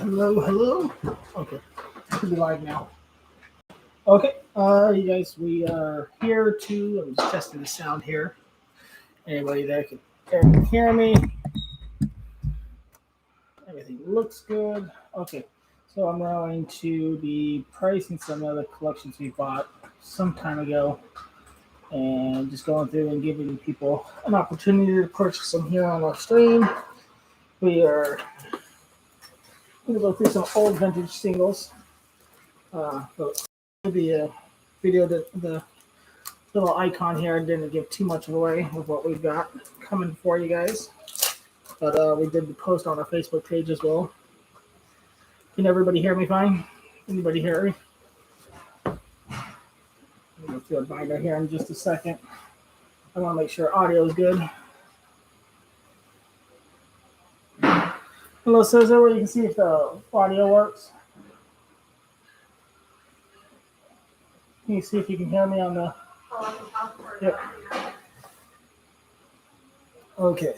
Hello. Okay, should be live now. Okay, you guys, we are here to. I'm just testing the sound here. Anybody that can hear me? Everything looks good. Okay, so I'm going to be pricing some of the collections we bought some time ago, and just going through and giving people an opportunity to purchase them here on our stream. We are going to go through some old vintage singles. But the video, the little icon here didn't give too much away of what we've got coming for you guys. But we did post on our Facebook page as well. Can everybody hear me fine? Anybody hear me? I'm going to go through a binder here in just a second. I want to make sure audio is good. Hello, Cesar, where you can see if the audio works. Can you see if you can hear me on the... Yep. Okay.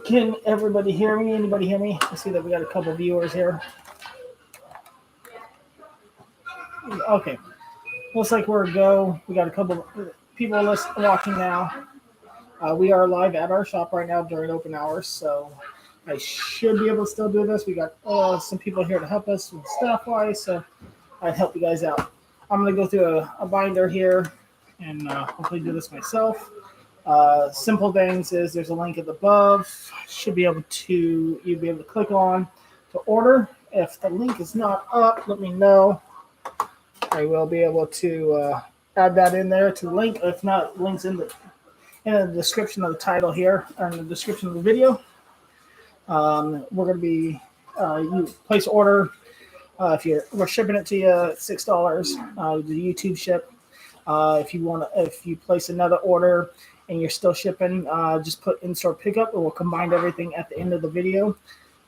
Can everybody hear me? Anybody hear me? I see that we got a couple viewers here. Okay. Looks like we're a go. We got a couple people watching now. We are live at our shop right now during open hours, so I should be able to still do this. We got some people here to help us with staff-wise, so I'd help you guys out. I'm going to go through a binder here and hopefully do this myself. Simple things is there's a link at the above. You'll be able to click on to order. If the link is not up, let me know. I will be able to add that in there to the link. If not, links in the description of the title here, or in the description of the video. We're going to be you place order. We're shipping it to you at $6. The YouTube ship. If you place another order and you're still shipping, just put in-store pickup, and we'll combine everything at the end of the video.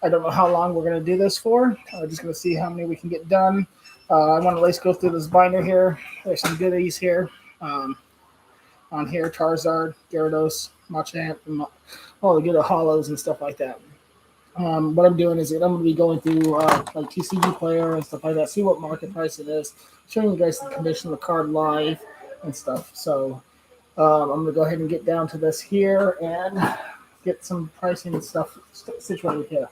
I don't know how long we're going to do this for. I'm just going to see how many we can get done. I want to at least go through this binder here. There's some goodies here. On here, Charizard, Gyarados, Machamp, and all the good hollows and stuff like that. What I'm doing is I'm going to be going through like TCG Player and stuff like that, see what market price it is, showing you guys the condition of the card live and stuff. So I'm going to go ahead and get down to this here and get some pricing and stuff situated here.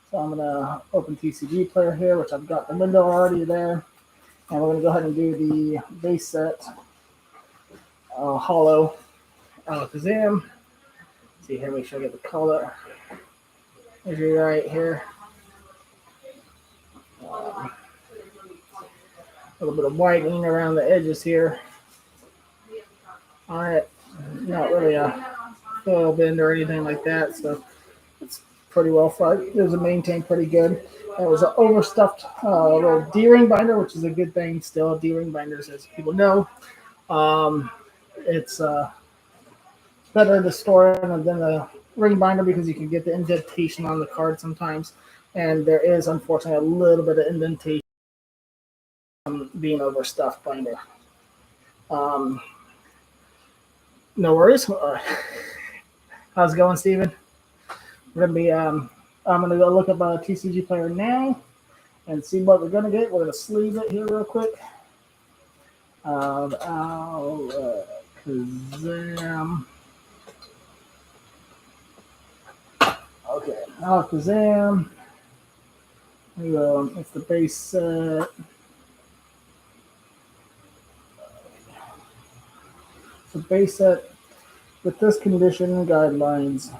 So I'm going to open TCG Player here, which I've got the window already there. And we're going to go ahead and do the base set hollow Alakazam. See here, make sure I get the color. There's your right here. A little bit of whitening around the edges here. All right, not really a foil bend or anything like that, so it's pretty well fought. It was maintained pretty good. It was an overstuffed little D-ring binder, which is a good thing still. D-ring binders, as people know, it's better to store than the ring binder because you can get the indentation on the card sometimes, and there is unfortunately a little bit of indentation being overstuffed binder. No worries. How's it going, Steven? We're gonna be I'm gonna go look up a TCG Player now and see what we're gonna get. We're gonna sleeve it here real quick. Alakazam. Okay, Alakazam. Here we go. It's the base set. So base set with this condition guidelines,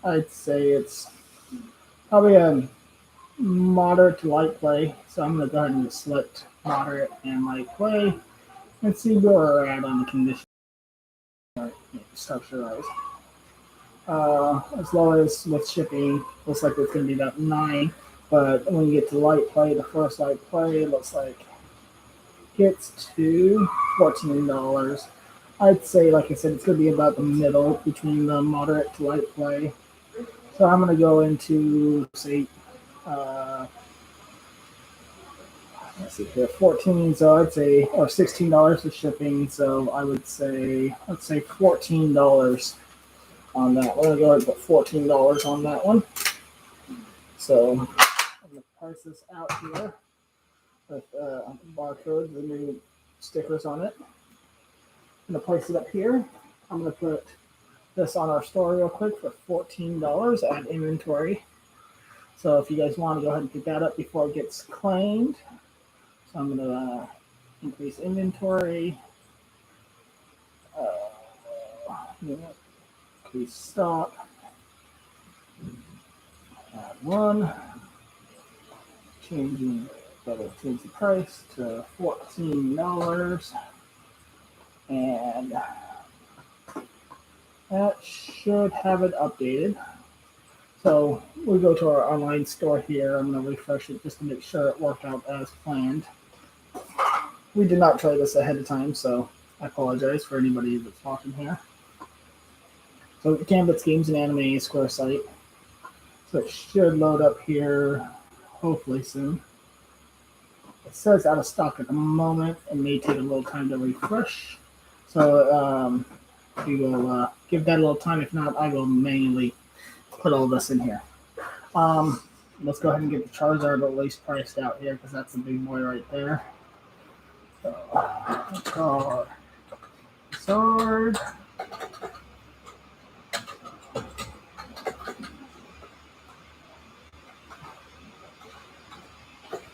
I'd say it's probably a moderate to light play. So I'm going to go ahead and select moderate and light play and see where we're at on the condition. Structure-wise. As low as with shipping, looks like it's going to be about 9. But when you get to light play, the first light play looks like gets to $14. I'd say, like I said, it's going to be about the middle between the moderate to light play. So I'm going to go into, say, let's see here, 14. So I'd say, or $16 for shipping. So I would say, let's say $14 on that. We're going to go ahead and put $14 on that one. So I'm going to price this out here with barcodes, the new stickers on it. I'm going to place it up here. I'm going to put this on our store real quick for $14 at inventory. So if you guys want to go ahead and pick that up before it gets claimed. So I'm going to increase inventory. Increase stock. Add one. Change the price to $14. And that should have it updated. So we go to our online store here. I'm going to refresh it just to make sure it worked out as planned. We did not try this ahead of time, so I apologize for anybody that's watching here. So Gambit's Games and Anime Square site. So it should load up here hopefully soon. It says out of stock at the moment. It may take a little time to refresh. So we will give that a little time. If not, I will manually put all this in here. Let's go ahead and get the Charizard at least priced out here because that's the big boy right there. So, Charizard.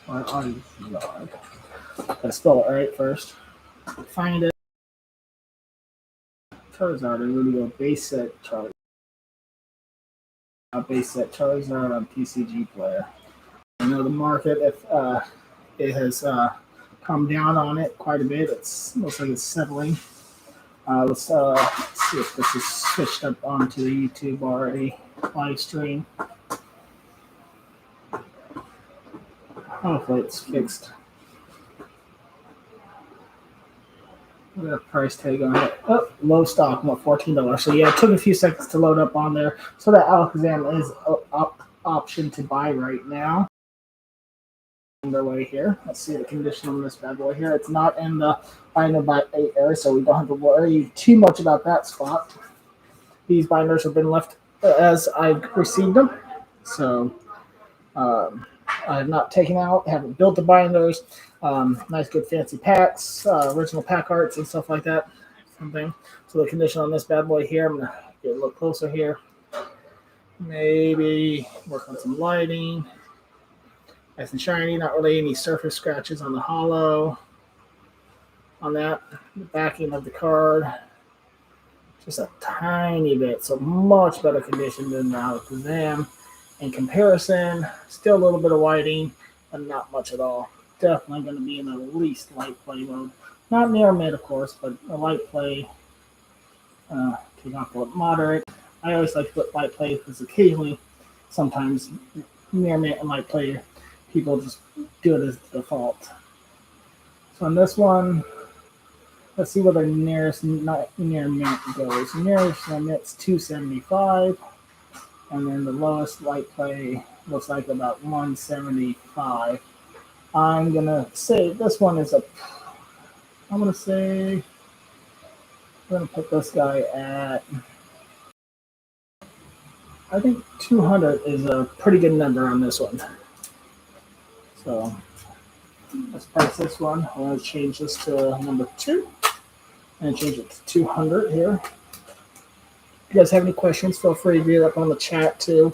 Charizard. Gotta spell it right first. Find it. Charizard. I'm going to go base set Charizard. Base set Charizard on PCG Player. I know the market, if it has come down on it quite a bit. Looks like it's settling. Let's see if this is switched up onto the YouTube already live stream. Hopefully it's fixed. Look at the price tag on it. Oh, low stock, $14. So yeah, it took a few seconds to load up on there. So that Alakazam is an option to buy right now. Underway here. Let's see the condition on this bad boy here. It's not in the binder by 8 area, so we don't have to worry too much about that spot. These binders have been left as I've received them. So I have not taken out, haven't built the binders. Nice, good, fancy packs, original pack arts and stuff like that. Something. So the condition on this bad boy here, I'm gonna get a little closer here. Maybe work on some lighting. Nice and shiny. Not really any surface scratches on the hollow. On that, the backing of the card, just a tiny bit. So much better condition than the Alakazam. In comparison, still a little bit of whiting, but not much at all. Definitely going to be in the least light play mode. Not near mid, of course, but a light play. Take off a moderate. I always like to put light play because occasionally, sometimes near mid and light play, people just do it as default. So on this one, let's see where the nearest near mint goes. Nearest mint's 275. And then the lowest light play looks like about 175. I'm going to say this one is I'm going to put this guy at, I think 200 is a pretty good number on this one. So let's price this one. I'm going to change this to number 2 and change it to 200 here. If you guys have any questions, feel free to read up on the chat too.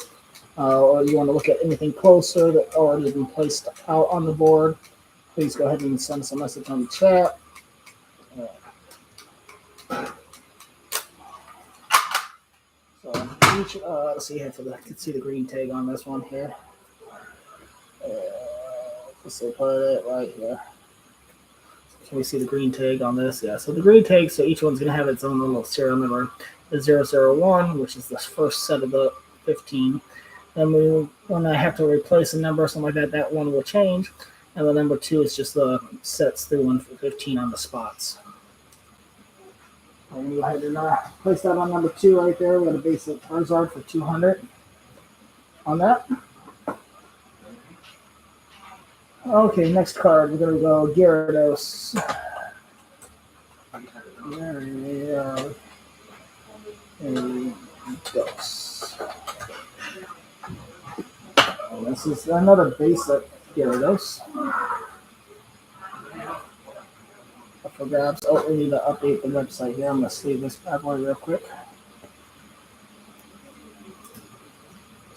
Or you want to look at anything closer that already been placed out on the board, please go ahead and send us a message on the chat. So each, let's see here you can see the green tag on this one here. Let's see, put it right here. Can we see the green tag on this? Yeah, so the green tag, so each one's going to have its own little serial number. The 001, which is the first set of the 15. Then when I have to replace a number or something like that, that one will change. And the number 2 is just the sets through 1 for 15 on the spots. I'm going to go ahead and place that on number 2 right there. We're going to base it Charizard for 200 on that. Okay, next card. We're going to go Gyarados. Gyarados. This is another basic Gyarados. Up for grabs. Oh, we need to update the website here. I'm going to save this bad boy real quick.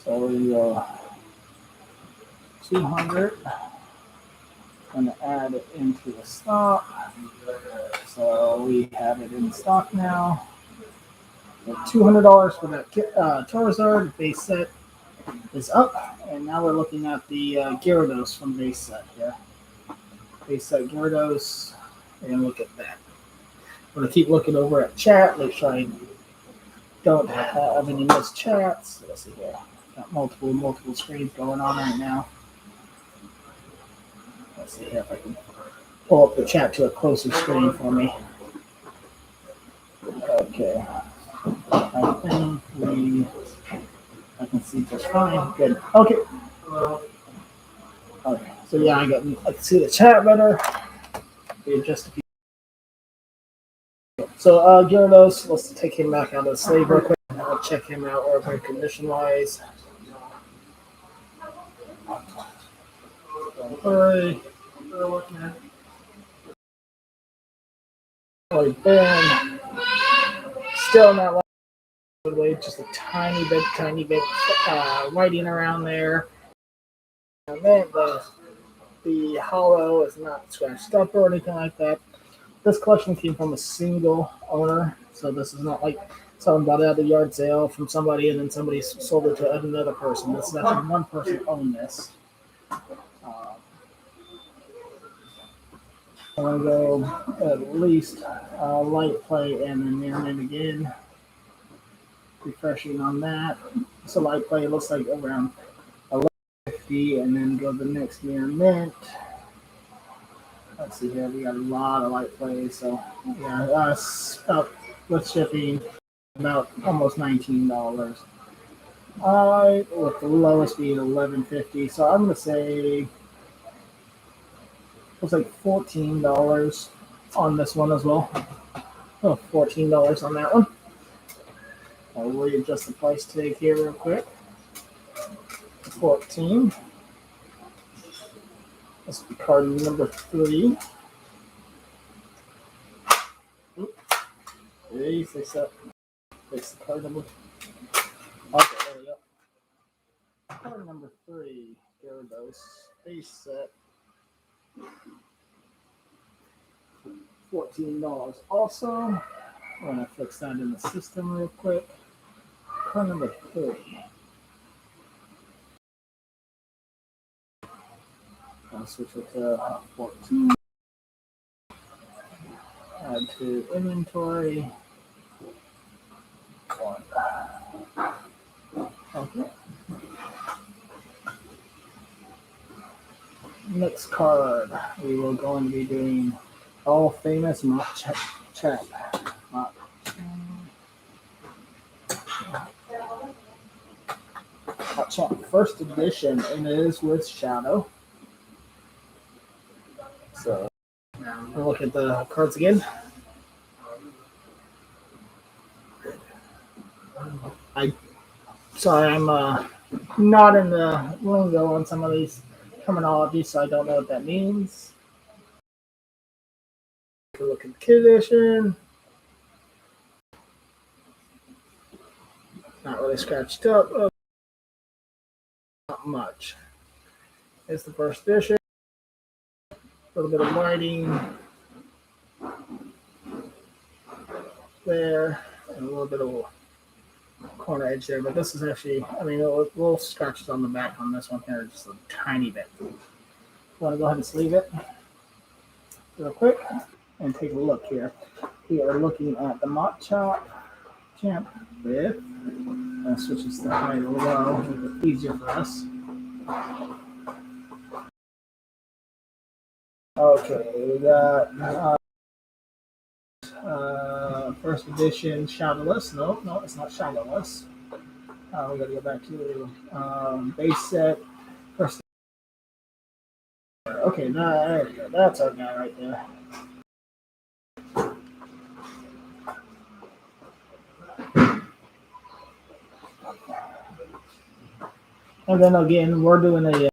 So we go 200. I'm going to add it into the stock. So we have it in stock now. $200 for that Charizard base set is up, and now we're looking at the Gyarados from base set here. Base set Gyarados, and look at that. I'm going to keep looking over at chat, make sure I don't have any missed chats. Let's see here. Got multiple screens going on right now. Let's see here if I can pull up the chat to a closer screen for me. Okay. I think I can see just fine. Good. Okay. Okay. So yeah, I can see the chat better. Just a few. So Gyarados, let's take him back out of the slave real quick. I'll check him out real condition wise. Alright. Ben. Still not way, just a tiny bit whiting around there. And then the hollow is not scratched up or anything like that. This collection came from a single owner, so this is not like someone bought it at a yard sale from somebody and then somebody sold it to another person. This is actually one person owned this. I'm going to go at least light play and then mirror again. Refreshing on that. So light play looks like around 1150, and then go to the next mirror mint. Let's see here, we got a lot of light plays, so yeah, with shipping about almost $19. With the lowest being 1150, so I'm gonna say looks like $14 on this one as well. Oh, $14 on that one. I'll readjust the price tag here real quick. 14. This will be card number 3. Oops. Fix that. Fix the card number. Okay, there we go. Card number 3, Gyarados base set. $14 also. I'm gonna fix that in the system real quick. Card number 3. I'll switch it to 14. Add to inventory. 1. Okay. Next card, we will go and be doing all famous Machamp. Machamp first edition, and it is with Shadow. So we'll look at the cards again. I'm not in the lingo on some of these terminology, so I don't know what that means. Look at the kid edition. Not really scratched up. Not much. It's the first edition. A little bit of whiting there, and a little bit of corner edge there. But this is actually, little scratches on the back on this one here, just a tiny bit. Want to go ahead and sleeve it real quick and take a look here. We are looking at the Machamp with. Switch this to high and low, make it easier for us. Okay, we got first edition Shadowless. No, it's not Shadowless. We got to go back to base set. First. Okay, there we go. That's our guy right there. And then again, we're doing a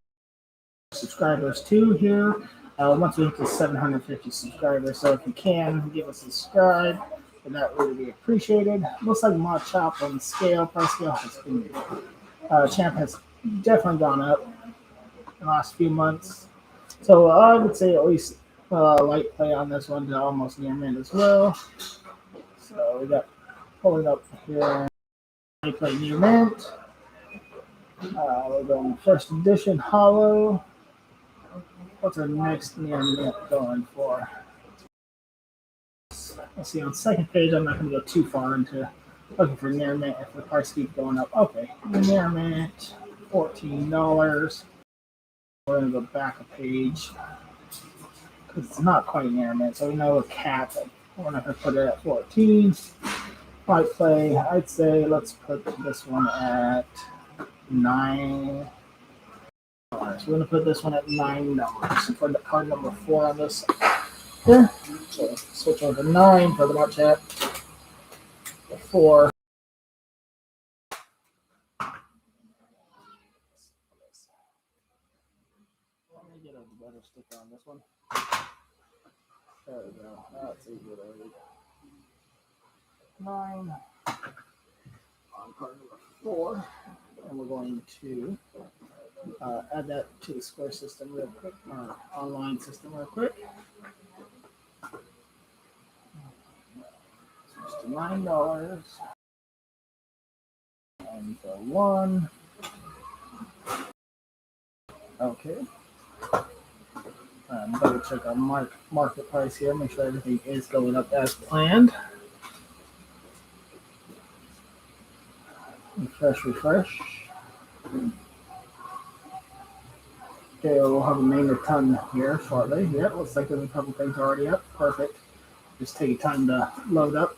subscribers too here. Once we hit to 750 subscribers, so if you can give us a subscribe, then that would be appreciated. Looks like my chop on scale, price scale has been champ has definitely gone up in the last few months. So I would say at least light play on this one to almost near mint as well. So we got pulling up here. Light play near mint. We're going first edition hollow. What's our next near mint going for? Let's see, on second page, I'm not going to go too far into looking for near mint if the price keeps going up. Okay, near mint, $14. We're going to go back a page because it's not quite near mint, so we know a cap. We're not going to put it at 14. Light play, I'd say let's put this one at $9. We're going to put this one at $9 for the card number 4 on this here. So switch over to 9 for the watch chat. 4. Let me get a better sticker on this one. There we go. That's easy to read. 9 on card number 4. And we're going to add that to the square system real quick, or online system real quick. Switch to $9. And the 1. Okay. Double check our market price here, make sure everything is going up as planned. Refresh. Okay, we'll have a main ton here shortly. Yeah, looks like there's a couple things already up. Perfect. Just take ton to load up.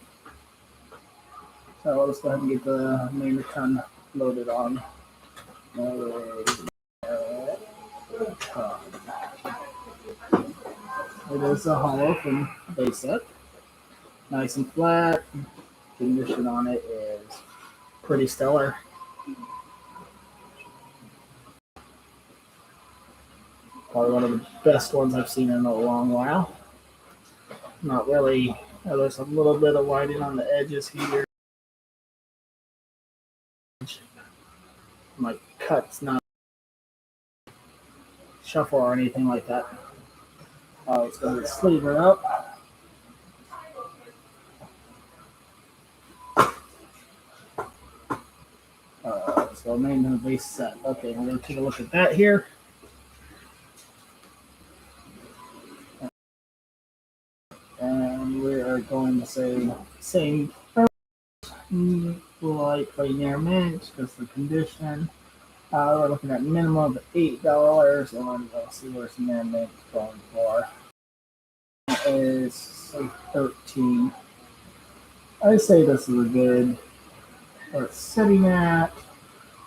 So let's go ahead and get the main ton loaded on. It is a hollow from base set. Nice and flat. Condition on it is pretty stellar. Probably one of the best ones I've seen in a long while. Not really. There's a little bit of whiting on the edges here. My cut's not shuffle or anything like that. Let's go ahead and sleeve it up. So main and base set. Okay, we're going to take a look at that here. And we are going to say same like play near mint because the condition. We're looking at minimum of $8, and let's see where's near mint going for. Is 13. I say this is a good. Where it's sitting at.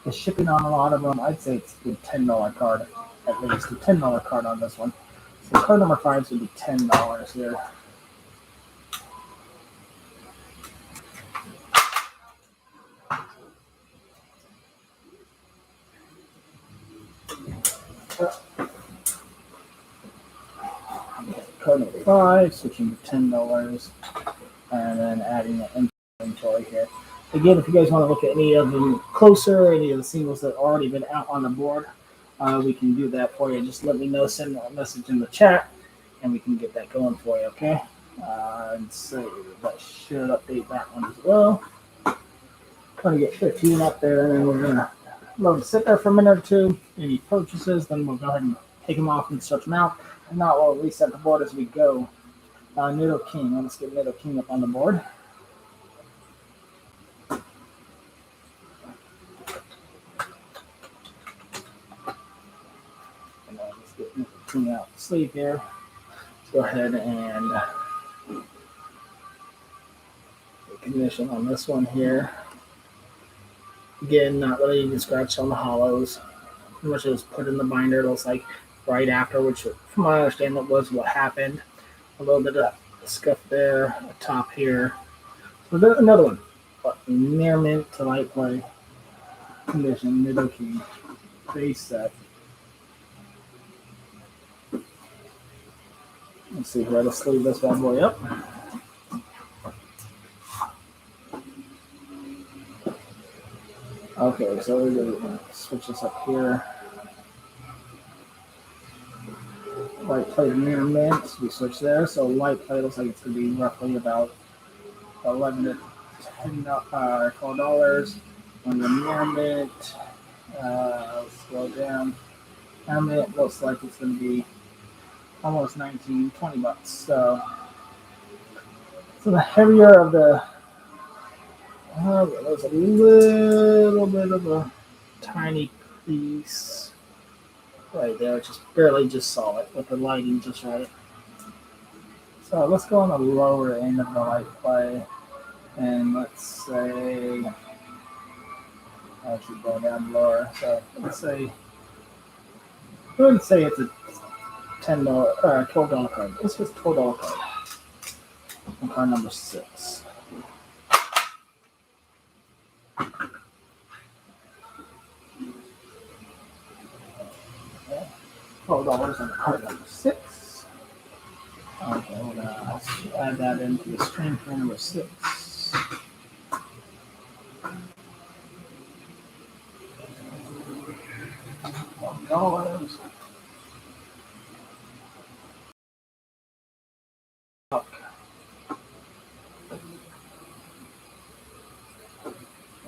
The shipping on a lot of them, I'd say it's a good $10 card, at least a $10 card on this one. So card number 5 would be $10 here. Card number 5, switching to $10, and then adding an inventory here. Again, if you guys want to look at any of them closer, any of the singles that have already been out on the board, we can do that for you. Just let me know, send a message in the chat, and we can get that going for you, okay? And so that should update that one as well. Trying to get 15 up there, and then we're going to let them sit there for a minute or two. Any purchases, then we'll go ahead and take them off and stretch them out. If not, we'll reset the board as we go. Nido King, let's get Nido King up on the board. Clean out the sleeve here. Let's go ahead and condition on this one here. Again, not really even scratched on the hollows. Pretty much it was put in the binder, it looks like right after, which from what I understand that was what happened. A little bit of scuff there, a top here. So there's another one. But near mint to light play condition, Nido King. base set. Let's see here. Let's sleeve this bad boy up. Okay, so we're going to switch this up here. Light plate mirror mint. We switch there. So light plate looks like it's going to be roughly about 11 to $12. On the mirror mint, let's go down. Mirror mint looks like it's going to be almost 19, 20 bucks. So the heavier of the, there's a little bit of a tiny crease right there. Just saw it with the lighting just right. So let's go on the lower end of the light play, and let's say, I should go down lower. So let's say it's a $10 $12 card. Let's just $12 card. And card number 6. $12 on card number 6. Okay, we're gonna add that into the string for number 6. $12.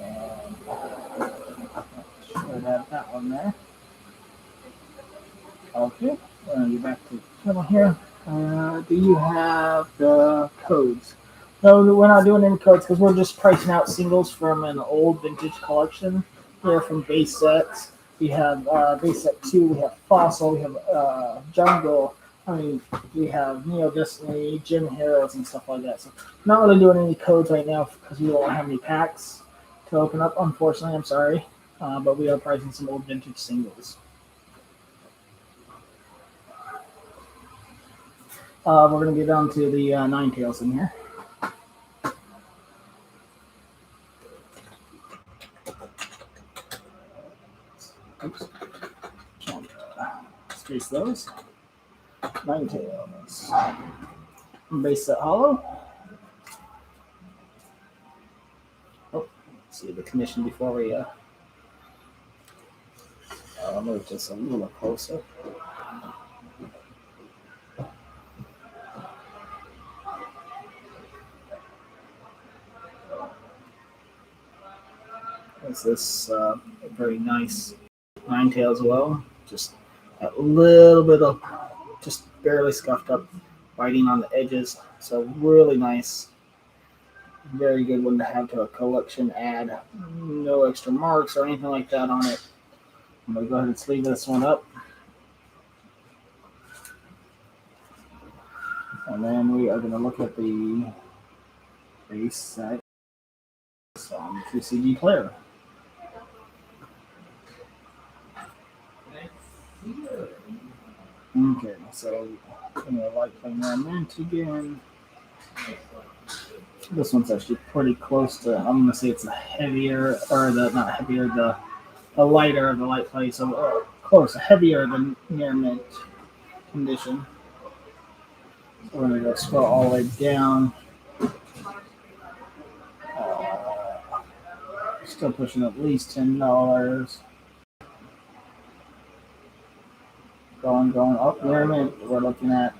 And should have that one there. Okay, we're going to get back to the channel here. Do you have the codes? No, we're not doing any codes because we're just pricing out singles from an old vintage collection. Here from base sets. We have base set 2, we have Fossil, we have Jungle, we have Neo Destiny, Gym Heroes, and stuff like that. So, not really doing any codes right now because we don't have any packs to open up, unfortunately. I'm sorry. But we are pricing some old vintage singles. We're going to get down to the Ninetales in here. Oops. Space those. Ninetales. Base set hollow. Oh, let's see the condition before we move just a little closer. This is a very nice Ninetales well. Just a little bit of, just barely scuffed up whiting on the edges. So really nice. Very good one to have to a collection add. No extra marks or anything like that on it. I'm going to go ahead and sleeve this one up. And then we are going to look at the base set on 2CG player. Okay, so I'm going to light play that mint again. This one's actually pretty close to, I'm going to say it's a heavier, or the, not heavier, the lighter of the light play, so close, heavier than near mint condition. So we're going to go scroll all the way down. Still pushing at least $10. Going up near mint, we're looking at,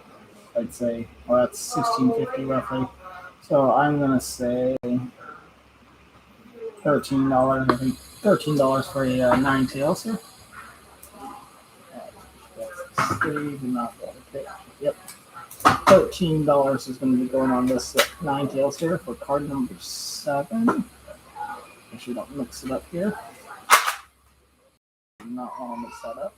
I'd say, well, that's $16.50 roughly. So I'm going to say $13. I think $13 for a Ninetales here. Yep. $13 is going to be going on this Ninetales here for card number 7. Make sure you don't mix it up here. Do not want to mix that up.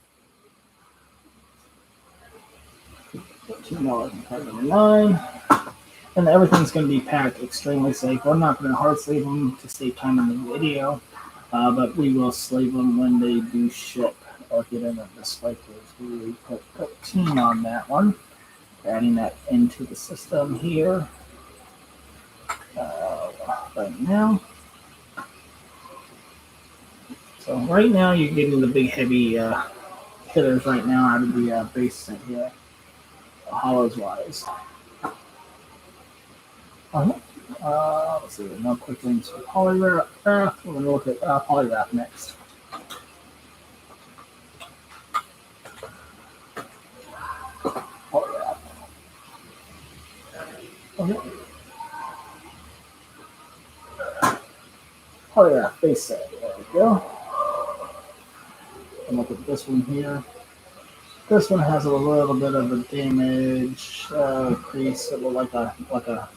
$13 on card number 9. And everything's going to be packed extremely safe. We're not going to hard sleeve them to save time in the video, but we will sleeve them when they do ship or get in a display case. We put 13 on that one. Adding that into the system here right now. So So right now you're getting the big heavy hitters right now out of the base set here, hollows wise. Uh-huh. Let's see, no quick links for Polygraph. We're going to look at Polygraph next. Polygraph. Okay. Polygraph base set. There we go. And look at this one here. This one has a little bit of a damage crease, like a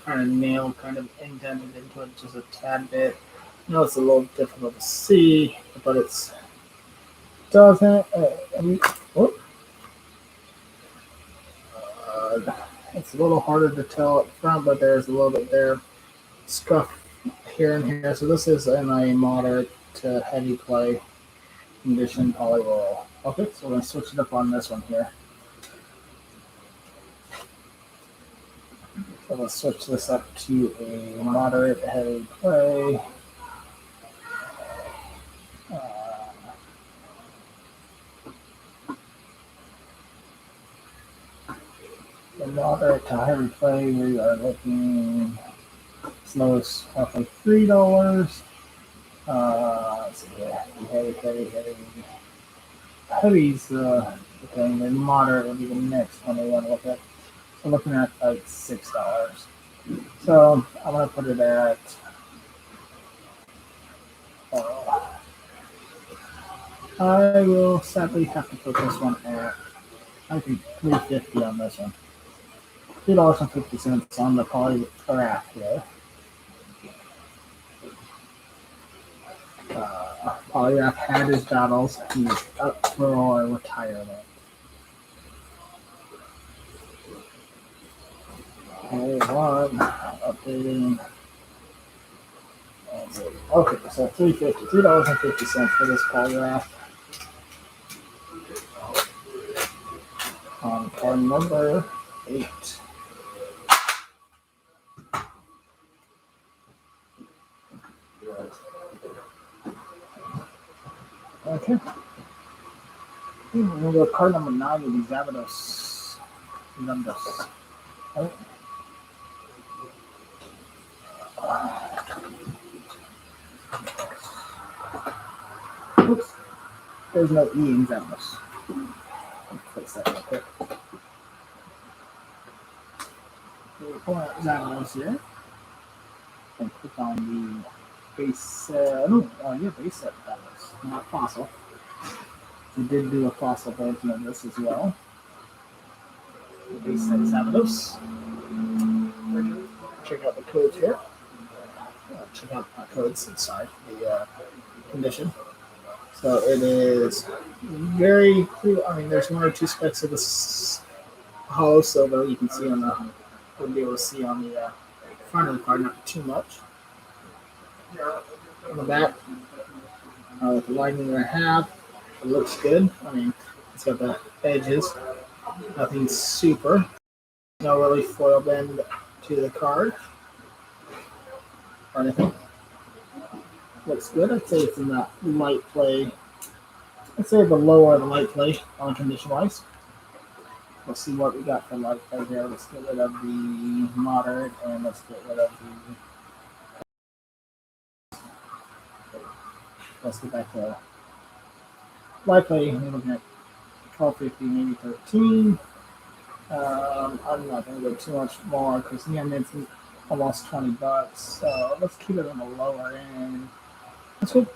kind of nail kind of indented into it, just a tad bit. I know it's a little difficult to see, but it's doesn't. It's a little harder to tell up front, but there's a little bit there, scuff here and here. So this is in a moderate to heavy clay condition polyroll. Okay, so we're going to switch it up on this one here. So let's switch this up to a moderate heavy clay. The moderate to heavy clay, we are looking as low as roughly $3. Let's see here. Heavy's the thing, and moderate would be the next one we want to look at. So looking at like $6. So I'm gonna put it at I will sadly have to put this one at I think $3.50 on this one. $2.50 on the Polygraph here. Polygraph had his battles. He's up for retirement. Updating. Okay, so $3.50 for this Polygraph. On card number 8. Okay. We're going to go card number 9 will be Gyarados. Right. Oops. There's no E in Gyarados. Fix that real quick. We'll pull out Gyarados here. And click on the base set. Base set Gyarados, not fossil. We did do a fossil version of this as well. The base set Gyarados. Check out the codes here. Check out my codes inside the condition. So it is very clear. I mean, there's 1 or 2 specks of this hollow silver you can see on the. You'll be able to see on the front of the card, not too much. On the back, with the lining that I have, it looks good. I mean, it's got the edges. Nothing super. No really foil bend to the card or anything. Looks good. I'd say it's in the light play. I'd say the lower the light play on condition wise. Let's see what we got for light play here. Let's get rid of the moderate and let's get rid of the. Let's get back to light play. We're looking at $12.50, maybe $13. I'm not going to go too much more because it's almost $20. So let's keep it on the lower end. Let's go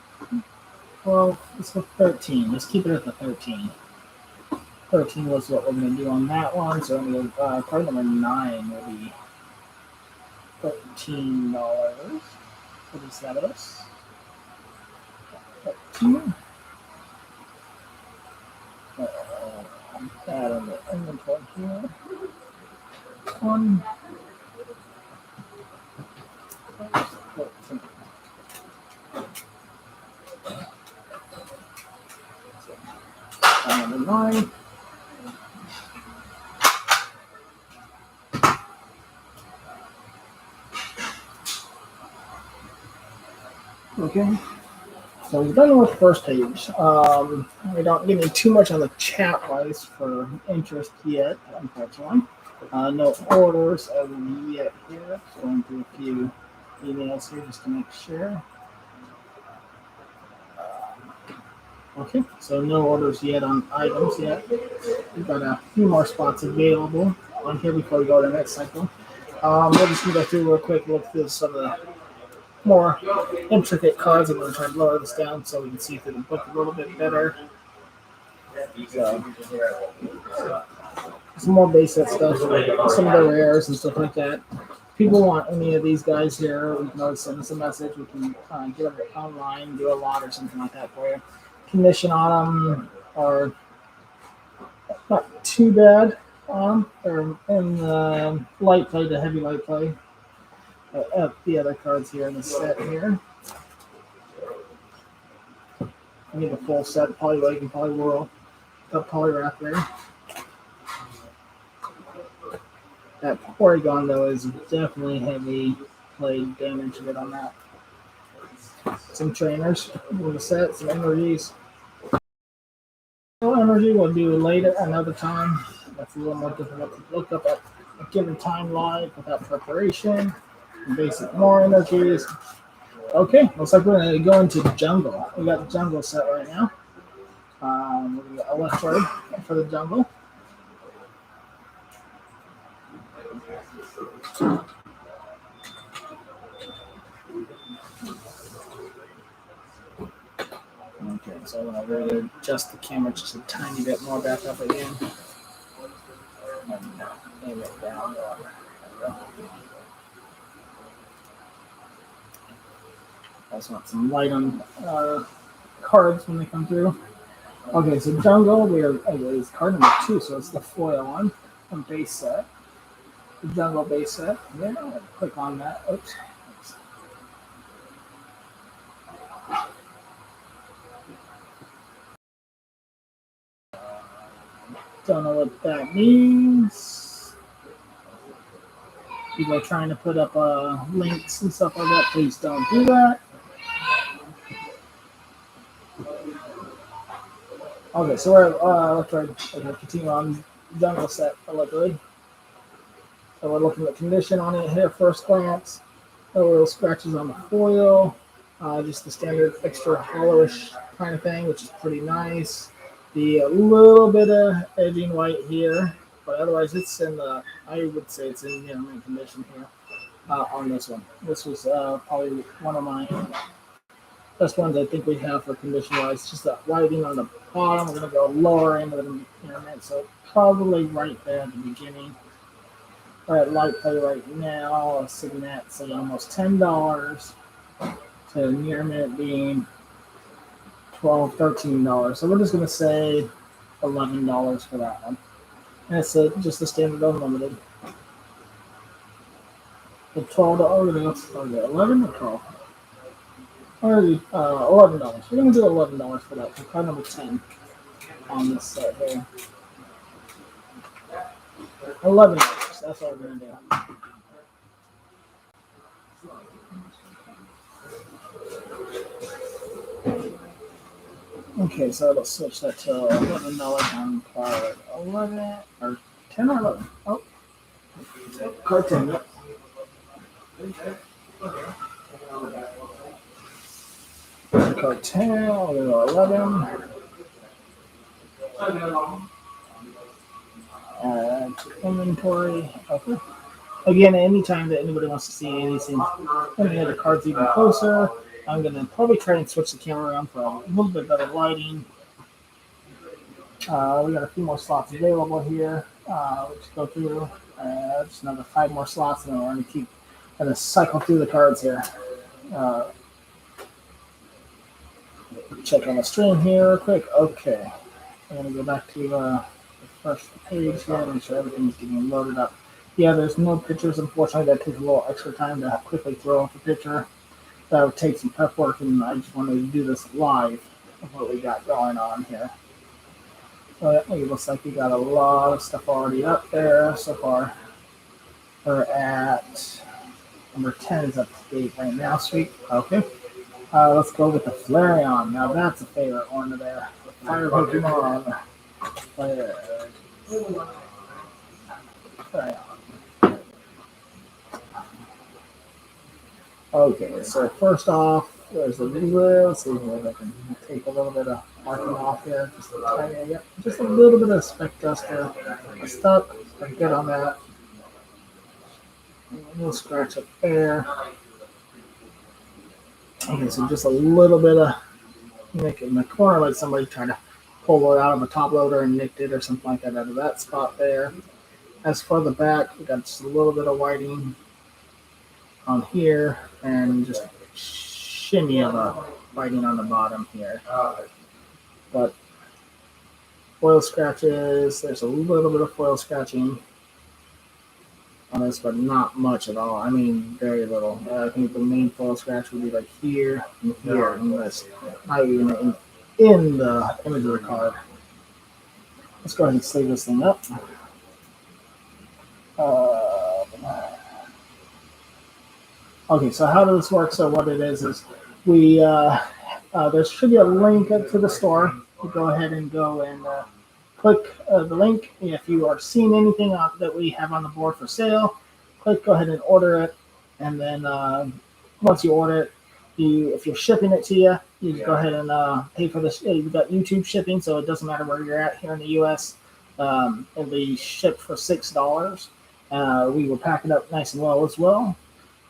12. Let's go 13. Let's keep it at the 13. 13 was what we're going to do on that one. So I'm going to card number 9 will be $13 for these Gyarados. 13. Add in the inventory here. 1. 14. Number 9. Okay. So we've done with the first page. We don't give me too much on the chat wise for interest yet, unfortunately. No orders as of yet here. Just going through a few emails here just to make sure. Okay, so no orders yet on items yet. We've got a few more spots available on here before we go to the next cycle. We're just going to go through real quick, look through some of the more intricate cards. I'm going to try to lower this down so we can see through the book a little bit better. So, some more basic stuff, some of the rares and stuff like that. If people want any of these guys here, we can always send us a message. We can get them online, do a lot or something like that for you. Condition on them are not too bad. They're in light play to heavy light play. The other cards here in the set here. I need a full set, Poliwag and Poliwhirl. Got Poliwrath there. That Porygon, though, is definitely heavy play damage to get on that. Some trainers in the set, some energies. Energy we'll do later another time. That's a little more difficult to look up at a given time live without preparation. Basic more energies. Okay, looks like we're going to go into the jungle. We got the jungle set right now. We got Electrode for the jungle. Okay, so I'm going to really adjust the camera just a tiny bit more back up again. Aim it down. There we go. I also want some light on cards when they come through. Okay, so jungle, it's card number 2, so it's the foil one from base set. The jungle base set. Yeah, click on that. Oops. Don't know what that means. People are trying to put up links and stuff like that. Please don't do that. Okay, so let's try to continue on jungle set for liquid. So we're looking at condition on it here first glance. A little scratches on the foil. Just the standard extra hollowish kind of thing, which is pretty nice. The little bit of edging white here, but otherwise it's in the, I would say it's in mint condition here on this one. This was probably one of my best ones I think we have for condition wise. Just that whiting on the bottom. We're going to go lower end of the mint, so probably right there at the beginning. We're at light play right now, sitting at say almost $10 to near mint being $12, $13. So we're just going to say $11 for that one. And it's just the standard unlimited. The $12, we're going to 11 or 12? $11. We're going to do $11 for that. For card number 10 on this set here. $11. That's what we're going to do. Okay, so let's switch that to $11 on card 11 or 10 or 11. Oh, card 10. Yep. Card 10. We'll go 11. Inventory. Okay. Again, anytime that anybody wants to see anything, any other cards even closer, I'm going to probably try and switch the camera around for a little bit better lighting. We got a few more slots available here. Let's go through just another 5 more slots, and then we're going to cycle through the cards here. Check on the stream here real quick. Okay. I'm going to go back to the first page here and make sure everything's getting loaded up. Yeah, there's no pictures. Unfortunately, that takes a little extra time to quickly throw up a picture. That would take some prep work, and I just wanted to do this live of what we got going on here. So it looks like we got a lot of stuff already up there so far. We're at number 10 is up to date right now. Sweet. Okay. Let's go with the Flareon. Now that's a favorite one of there. The fire Pokemon. Flareon. Okay, so first off, there's the video. Let's see if I can take a little bit of marking off here. Just a tiny, yep, just a little bit of speck dust there. Stuck. I'm good on that. A little scratch up there. Okay, so just a little bit of nick in the corner, like somebody tried to pull it out of a top loader and nicked it or something like that out of that spot there. As for the back, we got just a little bit of whiting on here and just shimmy of a whiting on the bottom here. But foil scratches, there's a little bit of foil scratching on this, but not much at all. I mean, very little. I think the main foil scratch would be like here and here, and this, not even in the image of the card. Let's go ahead and sleeve this thing up. Okay, so how does this work? So what it is we there should be a link to the store. You go ahead and go and click the link. If you are seeing anything that we have on the board for sale, go ahead and order it. And then once you order it, if you're shipping it to you, you just go ahead and pay for this. You've got YouTube shipping, so it doesn't matter where you're at here in the U.S. It'll be shipped for $6. We will pack it up nice and well as well.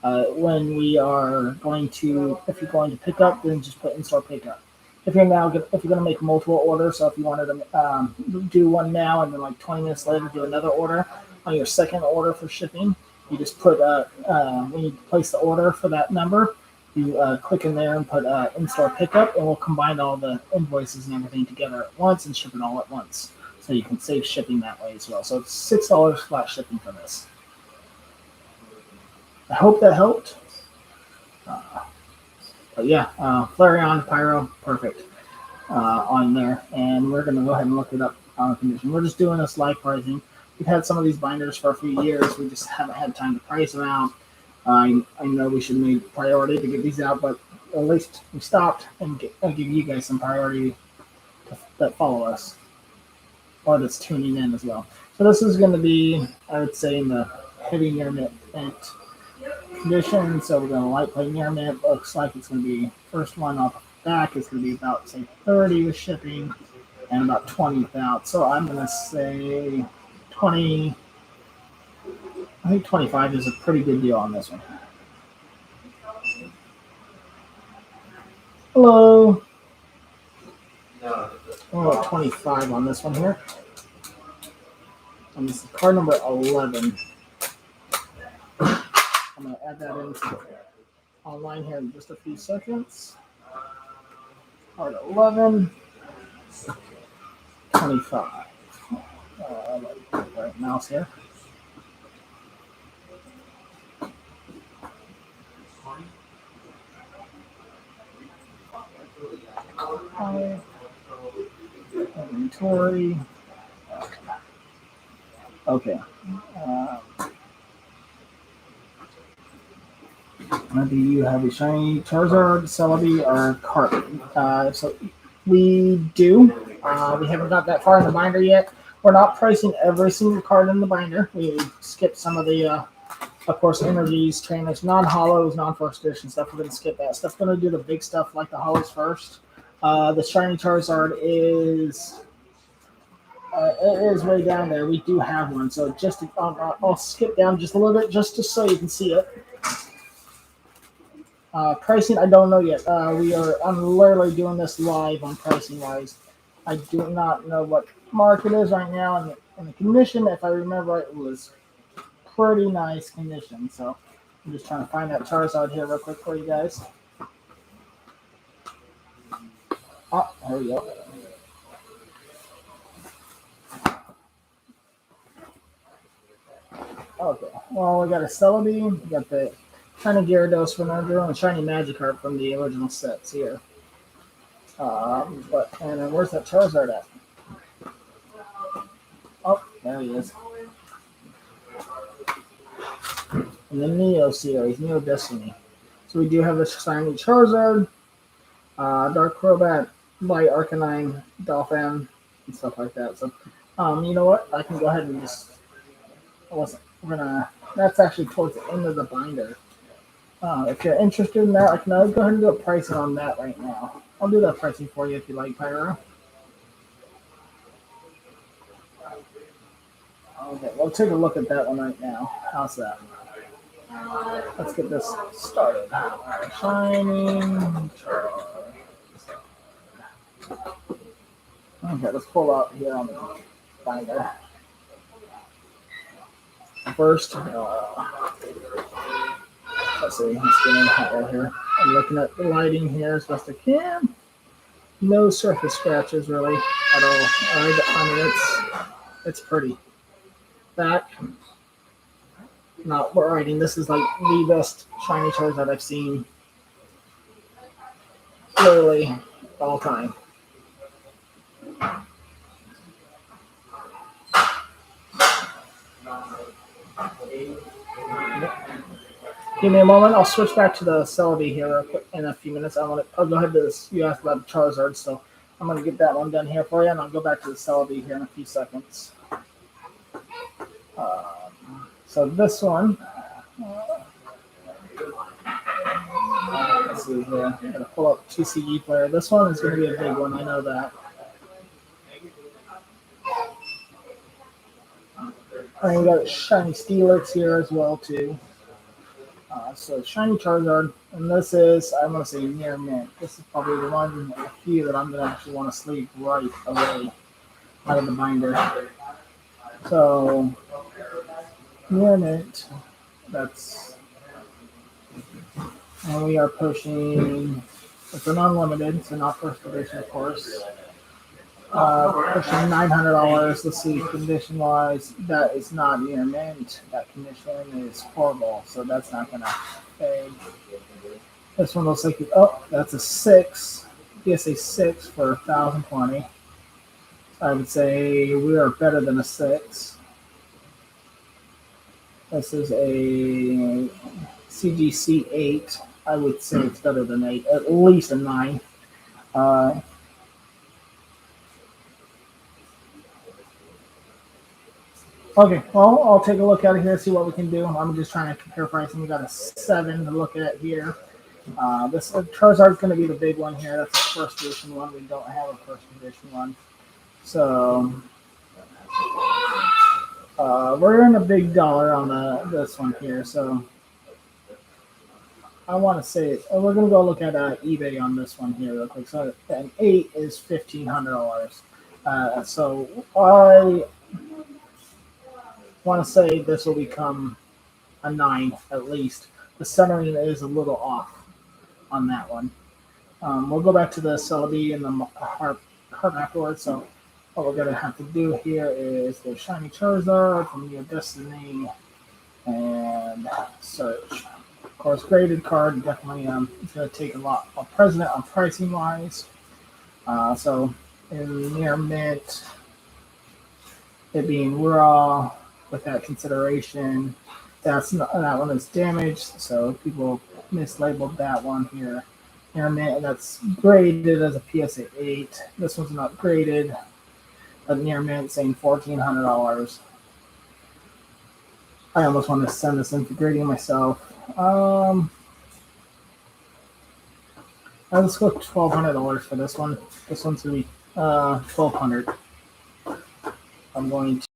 When we are going to, if you're going to pick up, then just put in-store pickup. If you're going to make multiple orders, so if you wanted to do one now and then like 20 minutes later do another order on your second order for shipping, you just put when you place the order for that number, you click in there and put in-store pickup, and we'll combine all the invoices and everything together at once and ship it all at once, so you can save shipping that way as well. So it's $6 flat shipping for this. I hope that helped. But yeah, Flareon, Pyro, perfect on there. And we're going to go ahead and look it up on condition. We're just doing this live pricing. We've had some of these binders for a few years. We just haven't had time to price them out. I know we should make priority to get these out, but at least we stopped and give you guys some priority that follow us or that's tuning in as well. So this is going to be, I would say, in the heavy near mint condition. So we're going to light play near mint. Looks like it's going to be first one off the back. It's going to be about, say, 30 with shipping and about 20 without. So I'm going to say 20. I think 25 is a pretty good deal on this one. Hello. Oh, 25 on this one here. And this is card number 11. I'm going to add that in online here in just a few seconds. Card 11. 25. Right mouse here. Inventory. Okay. Do you have a shiny Charizard, Celebi, or Cart? So we do. We haven't got that far in the binder yet. We're not pricing every single card in the binder. We skipped some of the, of course, energies, trainers, non-hollows, non-first edition stuff. We're going to skip that stuff. We're going to do the big stuff like the hollows first. The shiny Charizard is way down there. We do have one, so just I'll skip down just a little bit just so you can see it. Pricing, I don't know yet. I'm literally doing this live on pricing wise. I do not know what market is right now, and the condition, if I remember right, it was pretty nice condition. So I'm just trying to find that Charizard here real quick for you guys. Oh, there we go. Okay, well, we got a Celebi, we got the shiny Gyarados from Andrew, and a shiny Magikarp from the original sets here. And then where's that Charizard at? Oh, there he is. In the Neo series, Neo Destiny. So we do have a shiny Charizard. Dark Crobat, Light Arcanine, Dolphin, and stuff like that. So, you know what? I can go ahead and just. I wasn't gonna. That's actually towards the end of the binder. If you're interested in that, I can go ahead and do a pricing on that right now. I'll do that pricing for you if you like, Pyro. Okay, we'll take a look at that one right now. How's that? Let's get this started. Shining. Okay, let's pull out here on the binder. First, let's see, let's get in the hot roll here. I'm looking at the lighting here as best I can. No surface scratches really at all. I mean, it's pretty. Back, not writing. This is like the best shiny Charizard I've seen, literally all time. Give me a moment. I'll switch back to the Celebi here in a few minutes. I'll go ahead to this. You asked about the Charizard, so I'm going to get that one done here for you, and I'll go back to the Celebi here in a few seconds. So this one, let's see here. I'm going to pull up TCG player. This one is going to be a big one. I know that. And we got shiny Steelix here as well too. So shiny Charizard, and this is, I'm going to say near mint. This is probably the one of a few that I'm going to actually want to sleeve right away out of the binder. So near mint, that's, and we are pushing, it's an unlimited, so not first edition of course. Pushing $900. Let's see, condition wise, that is not near mint. That condition is horrible, so that's not gonna fade. This one looks like that's a 6. PSA 6 for 1,020. I would say we are better than a 6. This is a CGC 8. I would say it's better than 8, at least a 9. Okay, well, I'll take a look at it here, see what we can do. I'm just trying to compare pricing. We got a 7 to look at here. This Charizard is going to be the big one here. That's a first edition one. We don't have a first edition one. So we're in a big dollar on this one here. So I want to say we're going to go look at eBay on this one here real quick. So an 8 is $1,500. So I want to say this will become a 9 at least. The centering is a little off on that one. We'll go back to the Celebi and the Harp afterwards. So what we're going to have to do here is the shiny Charizard from your Destiny and search. Of course, graded card definitely it's going to take a lot of precedent on pricing wise. So in near mint, it being raw, with that consideration, that one is damaged, so people mislabeled that one here. And that's graded as a PSA 8. This one's not graded, but near mint saying $1,400. I almost want to send this in for grading myself. Let's go $1,200 for this one. This one's gonna be $1,200. I'm going to.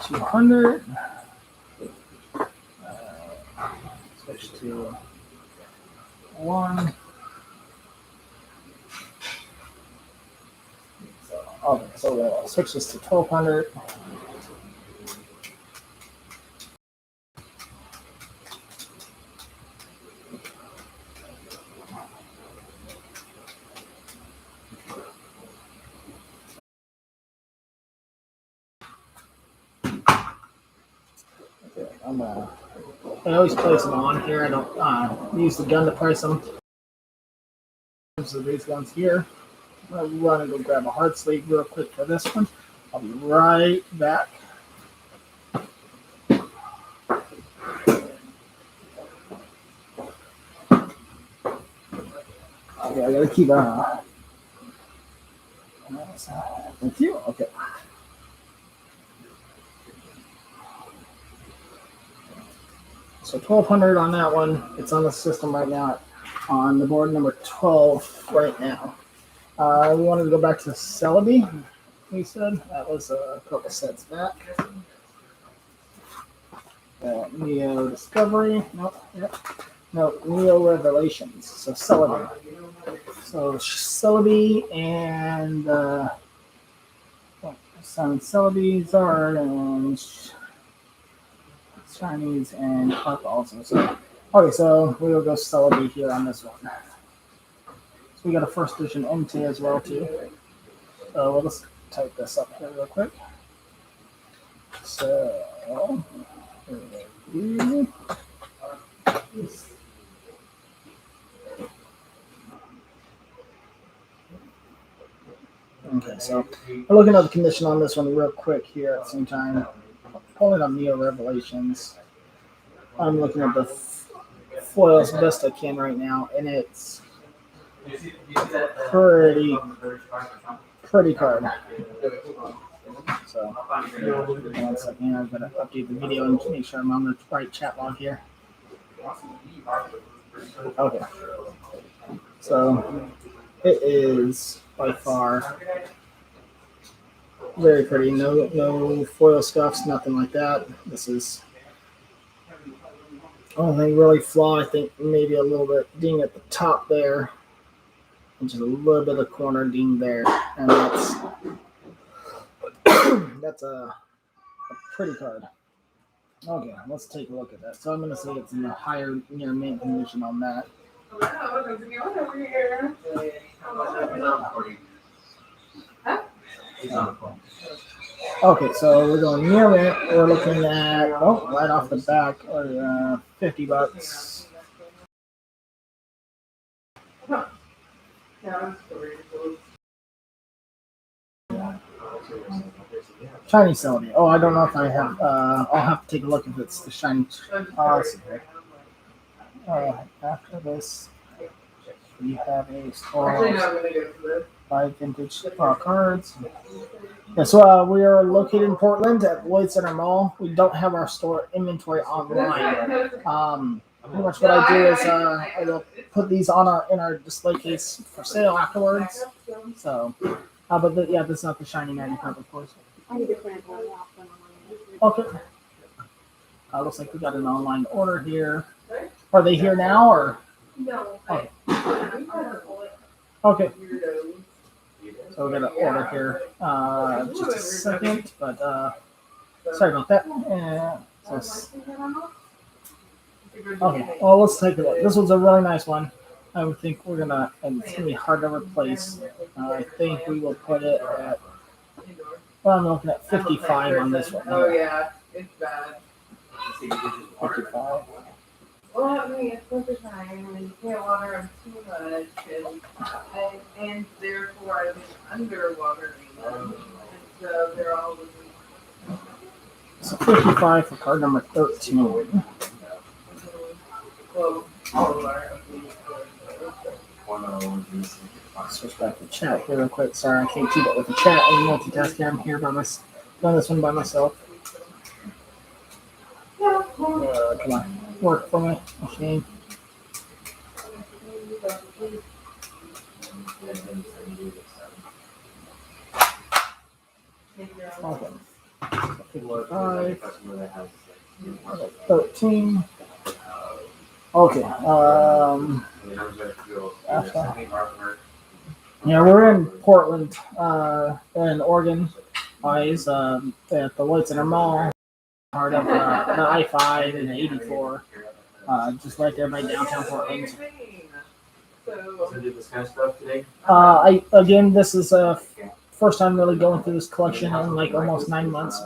200. Switch to 1. So we'll switch this to 1,200. I always place them on here. I don't use the gun to price them. So these guns here. I'm going to go grab a hard sleeve real quick for this one. I'll be right back. Okay, I gotta keep thank you. Okay. So 1200 on that one. It's on the system right now. On the board number 12 right now. We wanted to go back to Celebi. We said that was a couple sets back. Neo Discovery. Nope. Yep. No, Neo Revelations. So Celebi. So Celebi and some Celebi, Zard, and Chinese and Harp also. So okay, so we'll go Celebi here on this one. So we got a first edition MT as well too. So we'll just type this up here real quick. So okay, so we're looking at the condition on this one real quick here at the same time. Pulling up Neo Revelations. I'm looking at the foil as best I can right now, and it's pretty card. So, one second, I've got to update the video and make sure I'm on the right chat log here. Okay. So, it is by far very pretty. No foil scuffs, nothing like that. This is only thing really flaw. I think maybe a little bit ding at the top there, and just a little bit of corner ding there, and that's a pretty card. Okay, let's take a look at that. So I'm going to say it's in the higher near mint condition on that. Okay, so we're going near mint. We're looking at, right off the back, $50. Shiny Celebi. Oh, I don't know if I have. I'll have to take a look if it's the shiny. Let's see here. After this, we have a store. 5 vintage cards. Yeah, so we are located in Portland at Lloyd Center Mall. We don't have our store inventory online. Pretty much what I do is I will put these on in our display case for sale afterwards. So, but this is not the shiny Magikarp, of course. Okay. Looks like we got an online order here. Are they here now or? No. Okay. So we're gonna order here. Just a second, but sorry about that. Okay. Well, let's take a look. This was a really nice one. I would think it's gonna be hard to replace. I think we will put it at. Well, I'm looking at 55 on this one. Oh yeah, it's bad. 55. Well, I mean, it's winter time and you can't water them too much, and therefore I've been underwatering them, and so they're all losing. So 55 for card number 13. Well, all of our. Switch back to chat here real quick. Sorry, I can't keep up with the chat and multitasking. I'm here by myself. Done this one by myself. Come on, work for me, machine. Okay. 55. 13. Okay. Yeah, we're in Portland, in Oregon, at the Lloyd Center Mall, part of the I-5 and the 84, just right there by downtown Portland. So did this kind of stuff today? This is first time really going through this collection in like almost 9 months.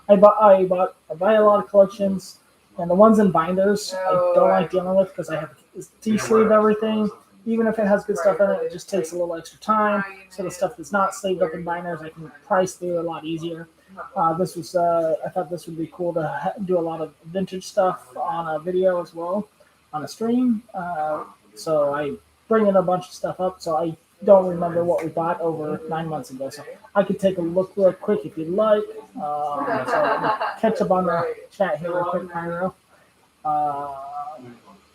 I buy a lot of collections, and the ones in binders I don't like dealing with because I have to de-sleeve everything. Even if it has good stuff in it, it just takes a little extra time. So the stuff that's not sleeved up in binders, I can price through a lot easier. I thought this would be cool to do a lot of vintage stuff on a video as well, on a stream. So I bringing a bunch of stuff up, so I don't remember what we bought over 9 months ago. So I could take a look real quick if you'd like. So catch up on the chat here real quick, Pyro.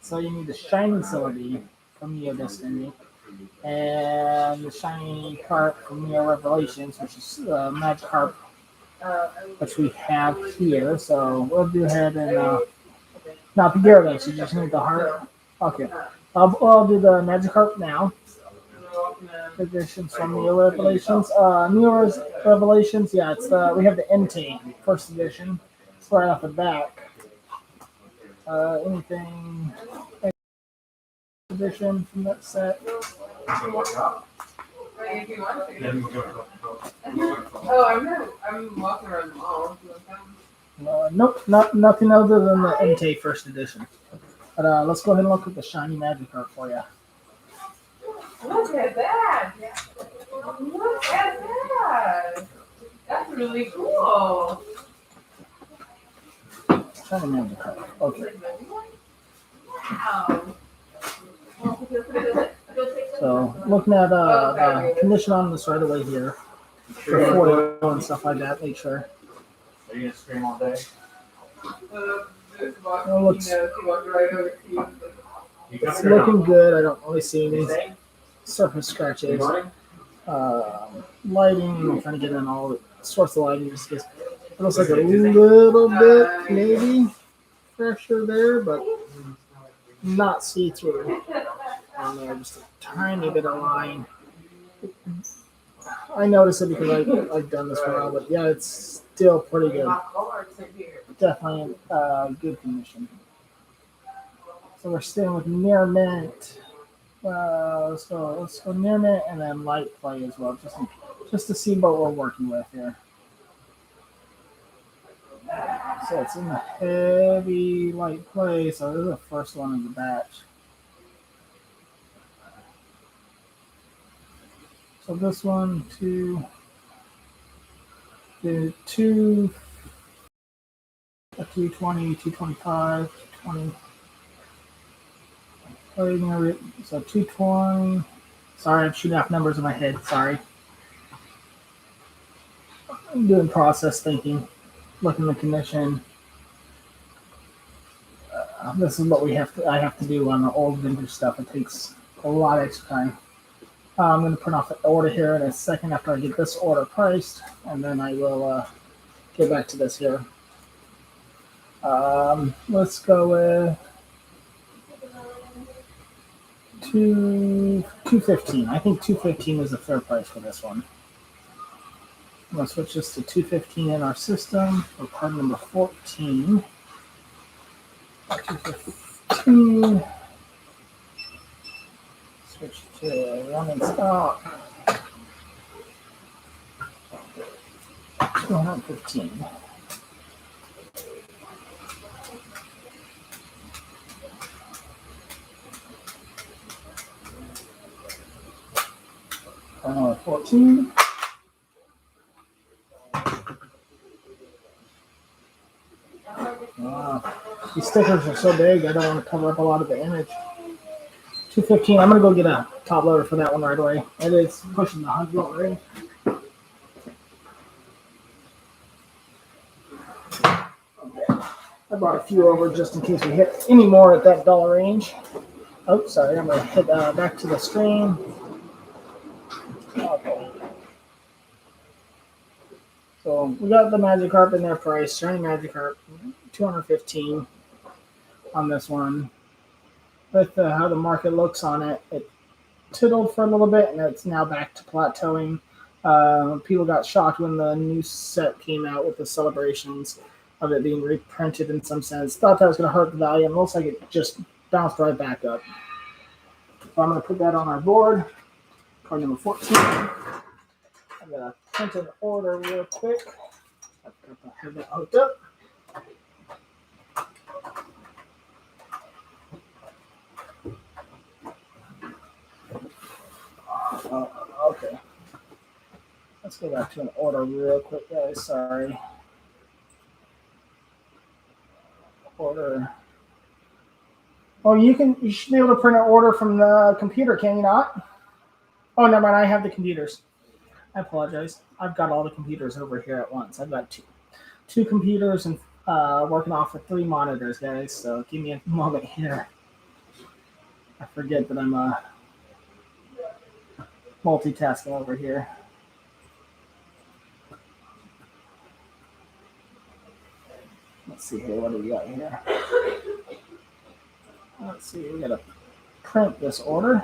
So you need the Shining Celebi from Neo Destiny and the Shiny Carp from Neo Revelations, which is Magikarp, which we have here. So we'll go ahead and not the Gyarados, you just need the heart. Okay. I'll do the Magikarp now. Editions from Neo Revelations. Neo Revelations, yeah, it's we have the Entei first edition. It's right off the back. Anything edition from that set? Oh, I'm walking around the mall. Nope, nothing other than the Entei first edition. But let's go ahead and look at the shiny Magikarp for you. Look at that! Look at that! That's really cool. Shiny Magikarp. Okay. Wow. So looking at the condition on this right away here for foil and stuff like that. Make sure. Are you gonna scream all day? It's looking good. I don't really see any surface scratches. Lighting, I'm trying to get in all sorts of lighting. Just it looks like a little bit maybe pressure there, but not see-through on there. Just a tiny bit of line. I noticed it because I've done this for a while, but yeah, it's still pretty good. Definitely in good condition. So we're staying with near mint. So let's go near mint and then light play as well, just to see what we're working with here. So it's in the heavy light play. So this is the first one in the batch. So this one, 220, 225, 220. So 220. Sorry, I'm shooting off numbers in my head. Sorry. I'm doing process thinking, looking at the condition. This is what I have to do on the old vintage stuff. It takes a lot of extra time. I'm going to print off the order here in a second after I get this order priced, and then I will get back to this here. Let's go with 215. I think 215 is a fair price for this one. I'm going to switch this to 215 in our system for card number 14. 215. Switch to one in stock. 215. Card number 14. Wow. These stickers are so big, I don't want to cover up a lot of the image. 215. I'm going to go get a top loader for that one right away. It is pushing the 100 already. Okay. I brought a few over just in case we hit any more at that dollar range. Oh, sorry. I'm going to head back to the stream. Okay. So we got the Magikarp in their price. Shiny Magikarp, 215 on this one. With how the market looks on it, it tiddled for a little bit, and it's now back to plateauing. People got shocked when the new set came out with the celebrations of it being reprinted in some sense. Thought that was going to hurt the value, and it looks like it just bounced right back up. So I'm going to put that on our board. Card number 14. I'm going to print an order real quick. I've got to have that hooked up. Okay. Let's go back to an order real quick, guys. Sorry. Order Oh, you should be able to print an order from the computer, can you not? Oh, never mind. I have the computers. I apologize. I've got all the computers over here at once. I've got two computers and working off of 3 monitors, guys. So give me a moment here. I forget that I'm multitasking over here. Let's see here. What do we got here? Let's see. We got to print this order.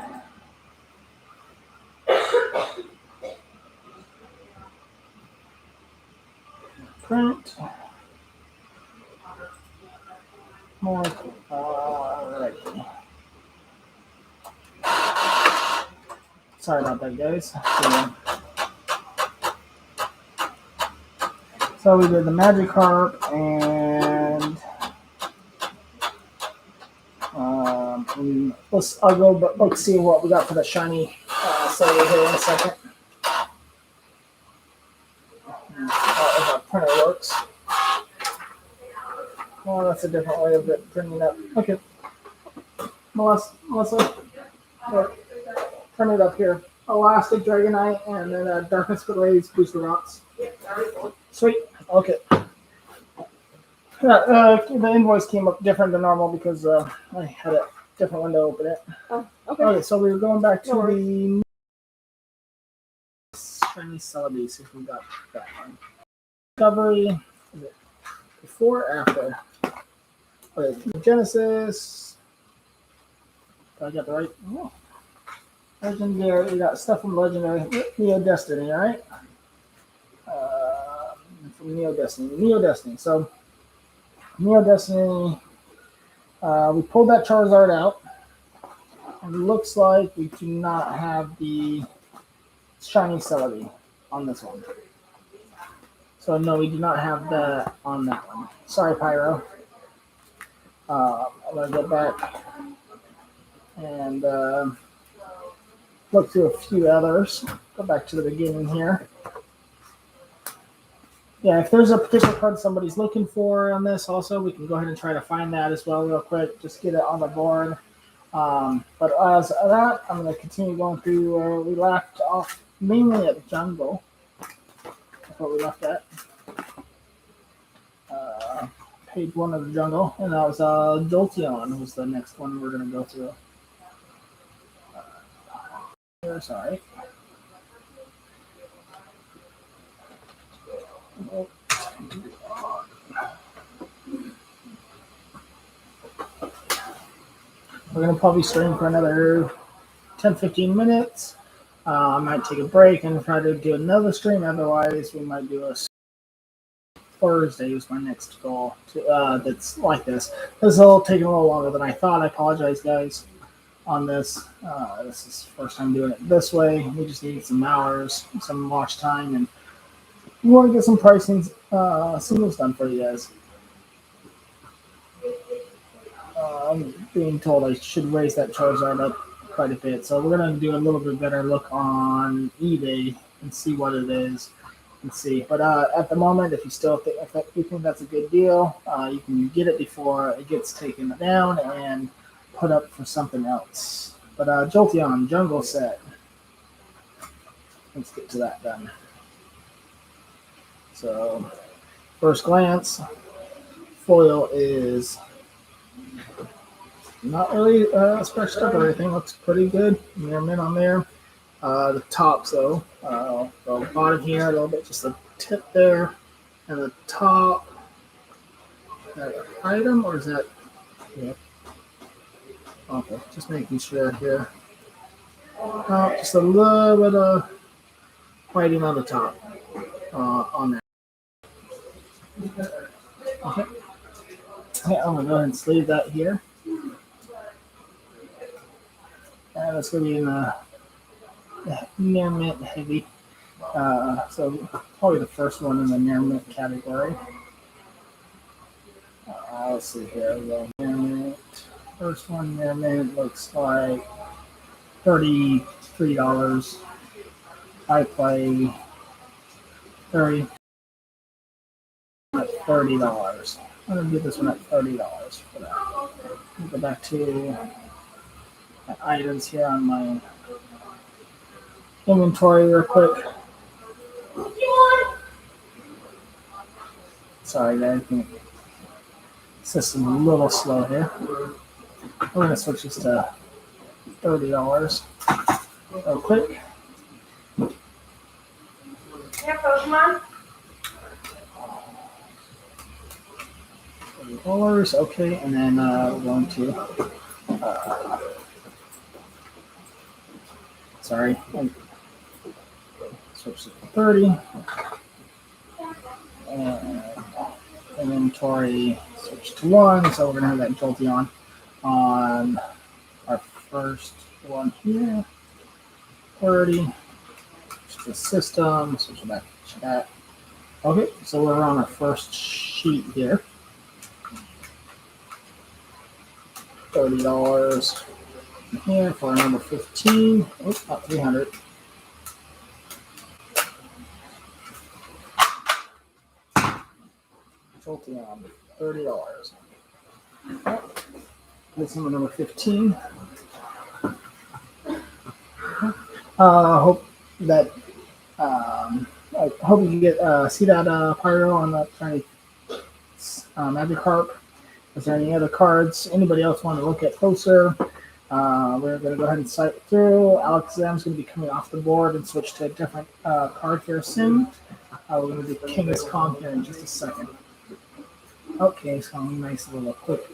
Print. More. Right. Sorry about that, guys. So we did the Magikarp and I'll go let's see what we got for the shiny Celebi here in a second. If our printer works. Oh, that's a different way of it printing up. Okay. Melissa, here, print it up here. Elastic Dragonite and then Darkness Blaze Booster Rocks. Sweet. Okay. The invoice came up different than normal because I had a different window open it. Oh, okay. Okay, so we were going back to the shiny Celebi, see if we got that one. Discovery, is it before or after? Okay, Genesis. I got the right. Oh. Legendary, we got stuff from Legendary. Neo Destiny, right? From Neo Destiny. So, Neo Destiny, we pulled that Charizard out. And it looks like we do not have the shiny Celebi on this one. So, no, we do not have that on that one. Sorry, Pyro. I'm going to go back and look through a few others. Go back to the beginning here. Yeah, if there's a particular card somebody's looking for on this also, we can go ahead and try to find that as well real quick. Just get it on the board. But as of that, I'm going to continue going through where we left off, mainly at the jungle. That's what we left at. Page 1 of the jungle. And that was Jolteon was the next one we're going to go through. Sorry. We're going to probably stream for another 10-15 minutes. I might take a break and try to do another stream. Otherwise, we might do a Thursday is my next goal. That's like this. This is all taking a little longer than I thought. I apologize, guys, on this. This is the first time doing it this way. We just need some hours, some watch time, and we want to get some pricing singles done for you guys. I'm being told I should raise that Charizard up quite a bit, so we're going to do a little bit better look on eBay and see what it is and see. But at the moment, if you still think you think that's a good deal, you can get it before it gets taken down and put up for something else. But Jolteon Jungle Set. Let's get to that then. So, first glance, foil is not really scratched up or anything. Looks pretty good. Mirror mint on there. The tops, though, the bottom here, a little bit, just a tip there, and the top. Is that an item or is that? Yeah. Okay, just making sure here. Just a little bit of whiting on the top on there. Okay. Okay, I'm gonna go ahead and sleeve that here. And it's gonna be in the near mint heavy. So probably the first one in the near mint category. Let's see here. We go near mint. First one near mint looks like $33. I play 30 at $30. I'm gonna do this one at $30 for that. Go back to my items here on my inventory real quick. Sorry guys, the system's a little slow here. We're gonna switch this to $30 real quick. Yeah, Pokemon. $30, okay, and then we're going to sorry, switch to 30 and inventory switch to 1, so we're gonna have that Jolteon on our first one here. 30, switch to system, switch it back to chat. Okay, so we're on our first sheet here. $30 here for number 15. Oops, not 300. Jolteon, $30. This number 15. Hope that I hope you get see that pyro on the shiny Magikarp. Is there any other cards anybody else want to look at closer? We're going to go ahead and sight through. Alakazam's going to be coming off the board and switch to a different card here soon. We're going to do Kangaskhan here in just a second. Okay, so nice little quick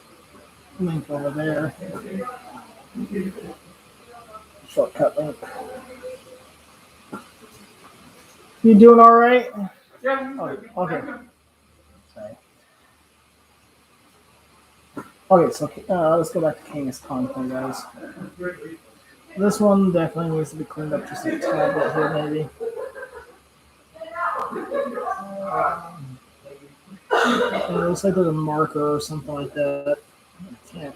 link over there. Shortcut link. You doing all right? Yeah. Oh, okay. Sorry. Okay, so let's go back to Kangaskhan here, guys. This one definitely needs to be cleaned up just a tad bit here, maybe. It looks like there's a marker or something like that. I can't.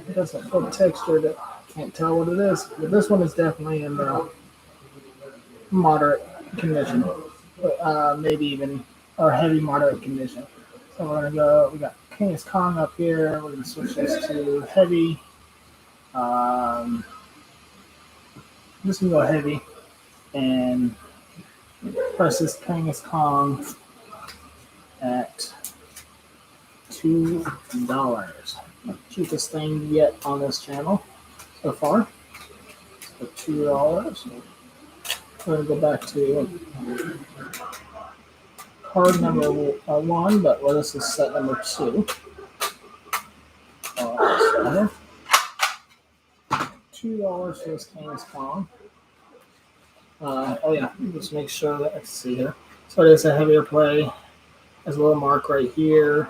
It doesn't look textured. I can't tell what it is. But this one is definitely in the moderate condition. Maybe even or heavy moderate condition. So we're gonna go. We got Kangaskhan up here. We're gonna switch this to heavy. I'm just gonna go heavy and press this Kangaskhan at $2. Cheapest thing yet on this channel so far. So $2. We're gonna go back to card number 1, but this is set number 2. So $2 for this Kangaskhan. Oh yeah, just make sure that I can see here. So it is a heavier play. There's a little mark right here.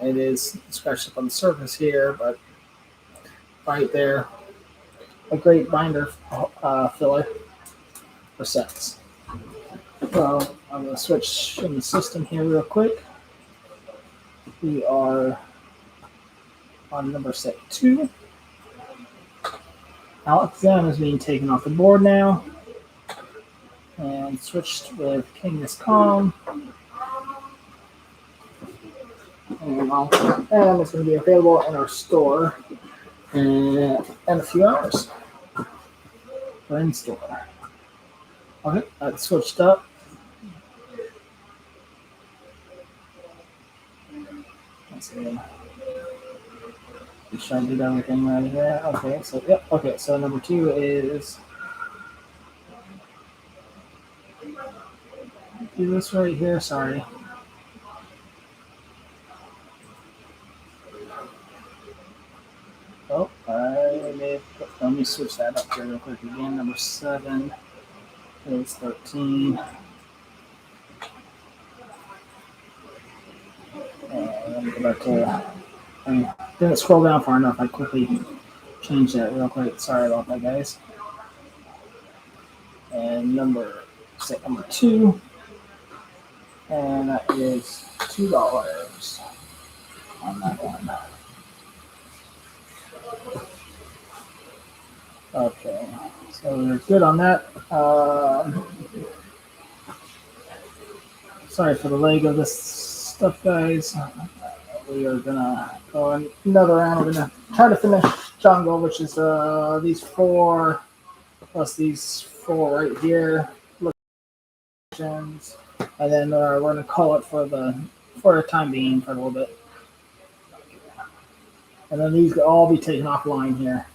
It is scratched up on the surface here, but right there, a great binder filler for sets. So I'm going to switch in the system here real quick. We are on number set 2. Alakazam is being taken off the board now and switched with Kangaskhan. And it's going to be available in our store in a few hours. We're in store. Okay, that's switched up. Let's see. Make sure I did everything right here. Okay, so yep. Okay, so number 2 is do this right here. Sorry. Oh, let me switch that up here real quick again. Number 7 is 13. And let me go back to. I didn't scroll down far enough. I quickly changed that real quick. Sorry about that, guys. And number 2, and that is $2 on that one. Okay, so we're good on that. Sorry for the lag of this stuff, guys. We are gonna go in another round. We're gonna try to finish jungle, which is these four plus these four right here. Locations. And then we're gonna call it for the time being for a little bit. And then these will all be taken offline here.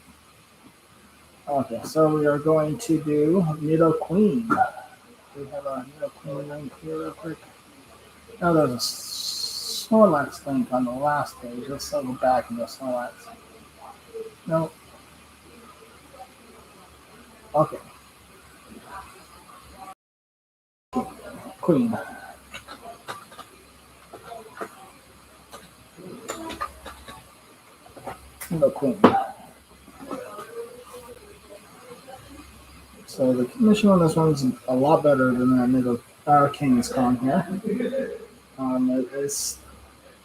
Okay, so we are going to do Nidoqueen. We have a Nidoqueen link here real quick. Now there's a Snorlax link on the last page. Let's go back into Snorlax. No. Okay. Queen. Nidoqueen. So the commission on this one's a lot better than that King's Con here. It's,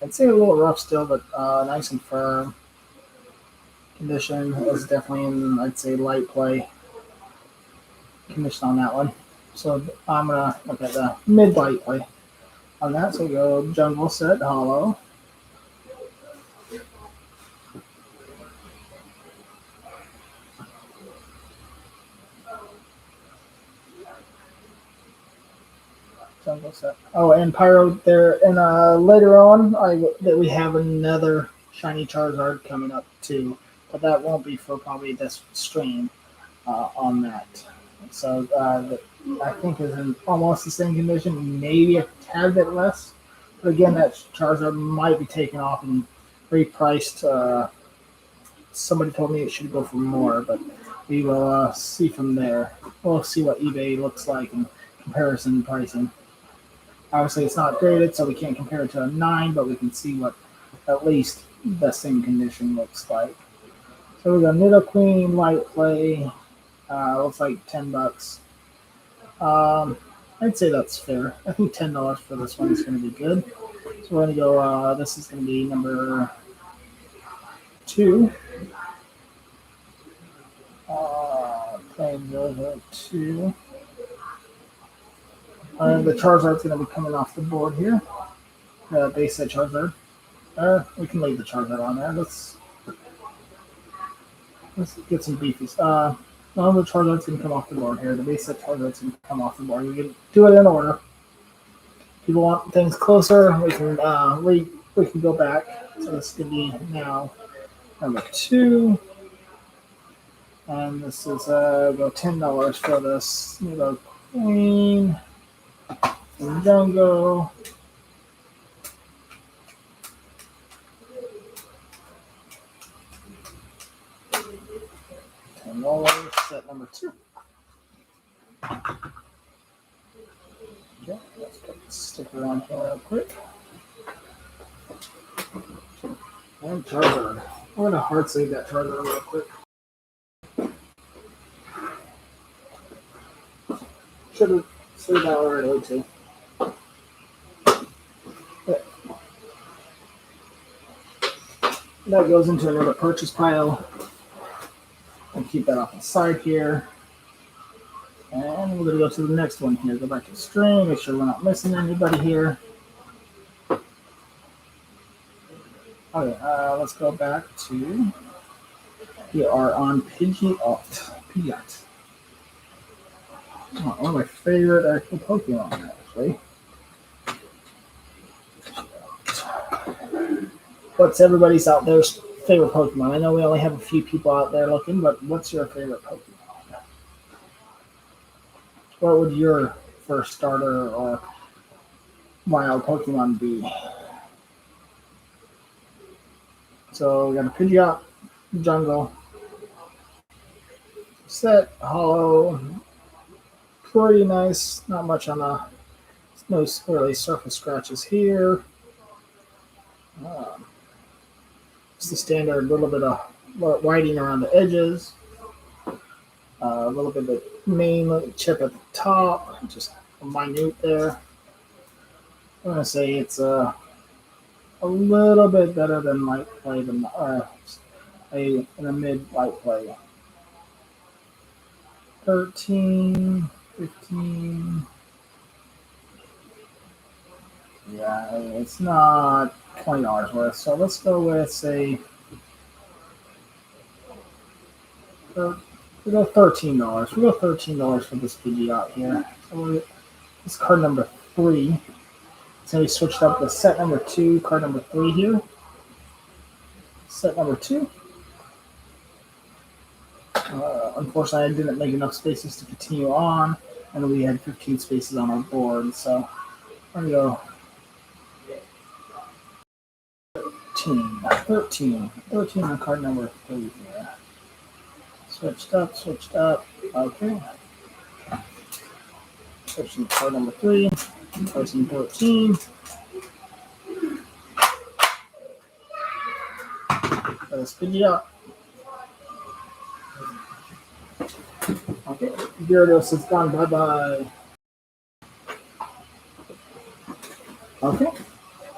I'd say a little rough still, but nice and firm. Condition is definitely in, I'd say, light play. Condition on that one. So I'm going to look at the mid-light play on that. So we go Jungle Set, Hollow. Jungle Set. Oh, and Pyro there. And later on, that we have another shiny Charizard coming up too, but that won't be for probably this stream on that. So I think is in almost the same condition, maybe a tad bit less. But again, that Charizard might be taken off and repriced. Somebody told me it should go for more, but we will see from there. We'll see what eBay looks like in comparison pricing. Obviously, it's not graded, so we can't compare it to a 9, but we can see what at least the same condition looks like. So we got Nidoqueen, light play. Looks like $10. I'd say that's fair. I think $10 for this one is going to be good. So we're going to go. This is going to be number 2. Playing Zozo 2. The Charizard's going to be coming off the board here. Base set Charizard. We can leave the Charizard on there. Let's get some beefies. No, the Charizard's going to come off the board here. The base set Charizard's going to come off the board. We can do it in order. If people want things closer, we can go back. So this is going to be now number 2. And this is go $10 for this. You know, Queen. Jungle. $10, set number 2. Okay, let's put the sticker on here real quick. And Charizard. We're going to hard save that Charizard real quick. Should have saved that already too. That goes into another purchase pile. And keep that off the side here. And we're going to go to the next one here. Go back to the string. Make sure we're not missing anybody here. Okay, let's go back to. We are on Pidgeot. One of my favorite actual Pokemon, actually. What's everybody's out there's favorite Pokemon? I know we only have a few people out there looking, but what's your favorite Pokemon? What would your first starter or wild Pokemon be? So we got a Pidgeot, Jungle, set, Hollow, pretty nice. Not much on no really surface scratches here. Just the standard little bit of whiting around the edges. A little bit of main chip at the top, just minute there. I'm gonna say it's a little bit better than light play in a mid light play. 13, 15, Yeah, it's not $20 worth. So let's go with say we go $13. We go $13 for this Pidgeot here. So this card number 3. So we switched up the set number 2, card number 3 here. Set number 2. Unfortunately, I didn't make enough spaces to continue on, and we had 15 spaces on our board. So there we go. 13 on card number 3 here. Switched up. Okay. Switching to card number 3. Pricing 13. Let's Pidgeot. Okay. Gyarados is gone. Bye-bye. Okay.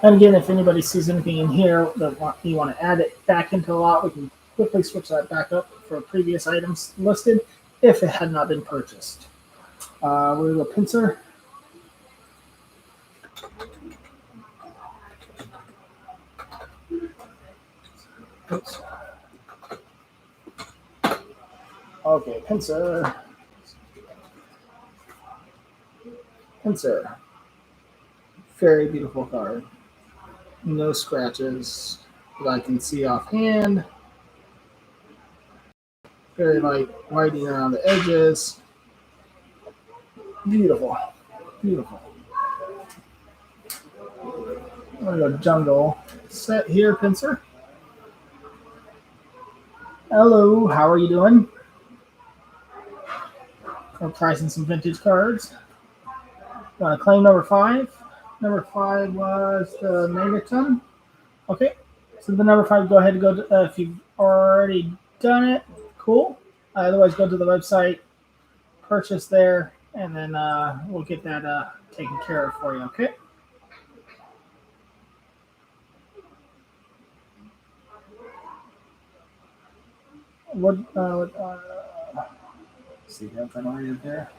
And again, if anybody sees anything in here that you want to add it back into the lot, we can quickly switch that back up for previous items listed if it had not been purchased. We'll go Pinsir. Oops. Okay, Pinsir. Very beautiful card. No scratches that I can see offhand. Very light whiting around the edges. Beautiful. I'm gonna go jungle set here, Pinsir. Hello, how are you doing? We're pricing some vintage cards. Claim number 5. Number 5 was the Megaton. Okay, so the number 5, go ahead and go to, if you've already done it, cool. Otherwise, go to the website, purchase there, and then we'll get that taken care of for you, okay? Let's see if I can read it there.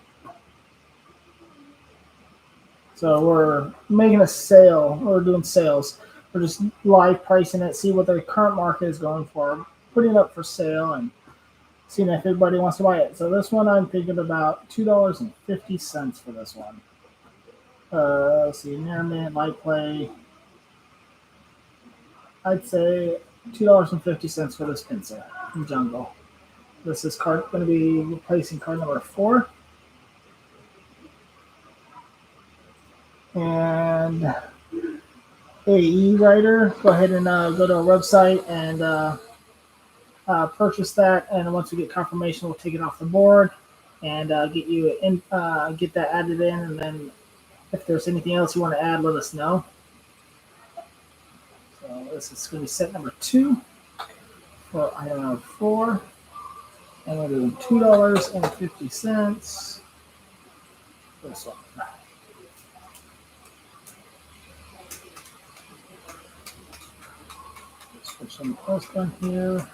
So we're making a sale. We're doing sales. We're just live pricing it, see what the current market is going for, putting it up for sale, and seeing if everybody wants to buy it. So this one, I'm thinking about $2.50 for this one. Let's see, near mint, light play. I'd say $2.50 for this Pinsir from Jungle. This is going to be replacing card number 4. And AE Writer, go ahead and go to our website and purchase that. And once we get confirmation, we'll take it off the board and get you in, get that added in. And then if there's anything else you want to add, let us know. So this is going to be set number 2 for item number 4. And we're doing $2.50. This one. Switch some post on here.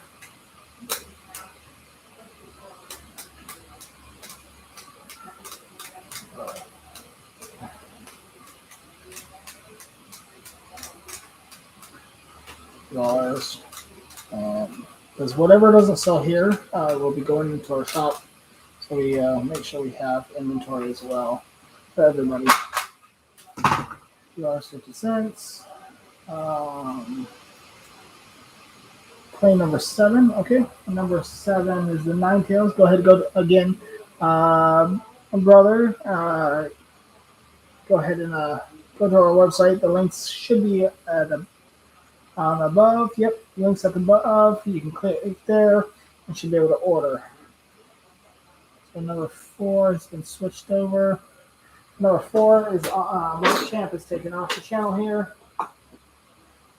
$2. Because whatever doesn't sell here will be going into our shop. So we make sure we have inventory as well for everybody. $2.50. Claim number 7. Okay, number 7 is the Ninetales. Go ahead and go again, brother. Go ahead and go to our website. The links should be above. Yep, links at the above. You can click it there and should be able to order. So number 4 has been switched over. Number 4 is Champ is taken off the channel here,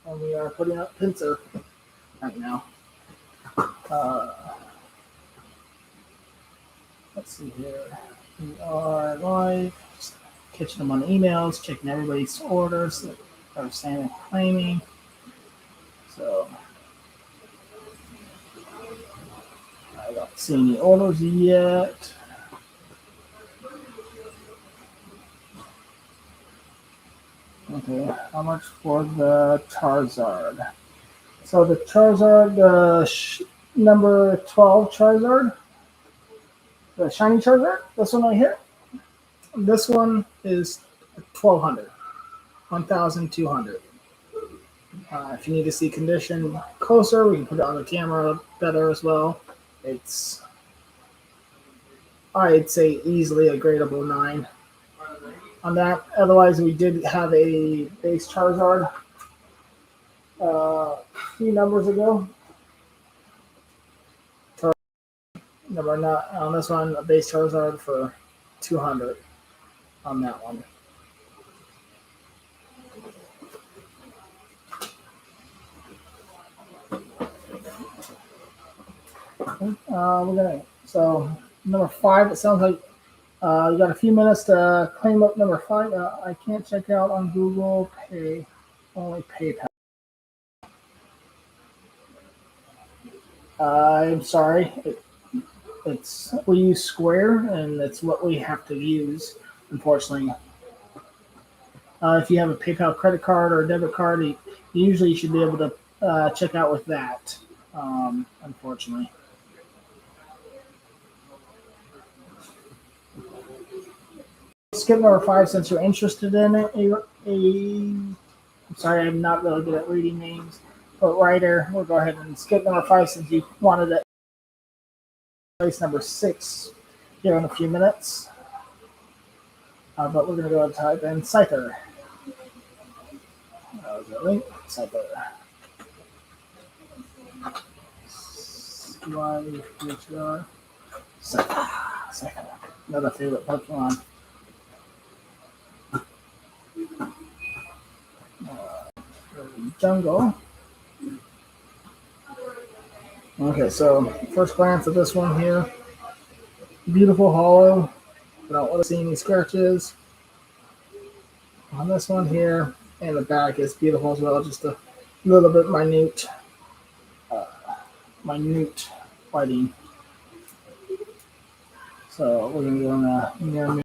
and we are putting up Pinsir right now. Let's see here. We are live, just catching them on emails, checking everybody's orders that are saying and claiming. So I don't see any orders yet. Okay, how much for the Charizard? So the Charizard, number 12 Charizard, the shiny Charizard, this one right here. This one is 1,200, 1,200. If you need to see condition closer, we can put it on the camera better as well. It's, I'd say, easily a gradable 9 on that. Otherwise, we did have a base Charizard a few numbers ago. Number not on this one, a base Charizard for 200 on that one. We're gonna so number 5. It sounds like you got a few minutes to claim up number 5. I can't check out on Google Pay, only PayPal. I'm sorry. It's we use Square, and that's what we have to use. Unfortunately, if you have a PayPal credit card or a debit card, you usually should be able to check out with that. Unfortunately. Skip number 5 since you're interested in it. I'm sorry, I'm not really good at reading names, but Ryder, we'll go ahead and skip number 5 since you wanted to place number 6 here in a few minutes. But we're going to go and type in Scyther. Link, Scyther. Scyther. Scyther. Another favorite Pokemon. Jungle. Okay, so first glance at this one here. Beautiful hollow. I don't want to see any scratches. On this one here, and the back is beautiful as well, just a little bit minute whiting. So we're going to go in the near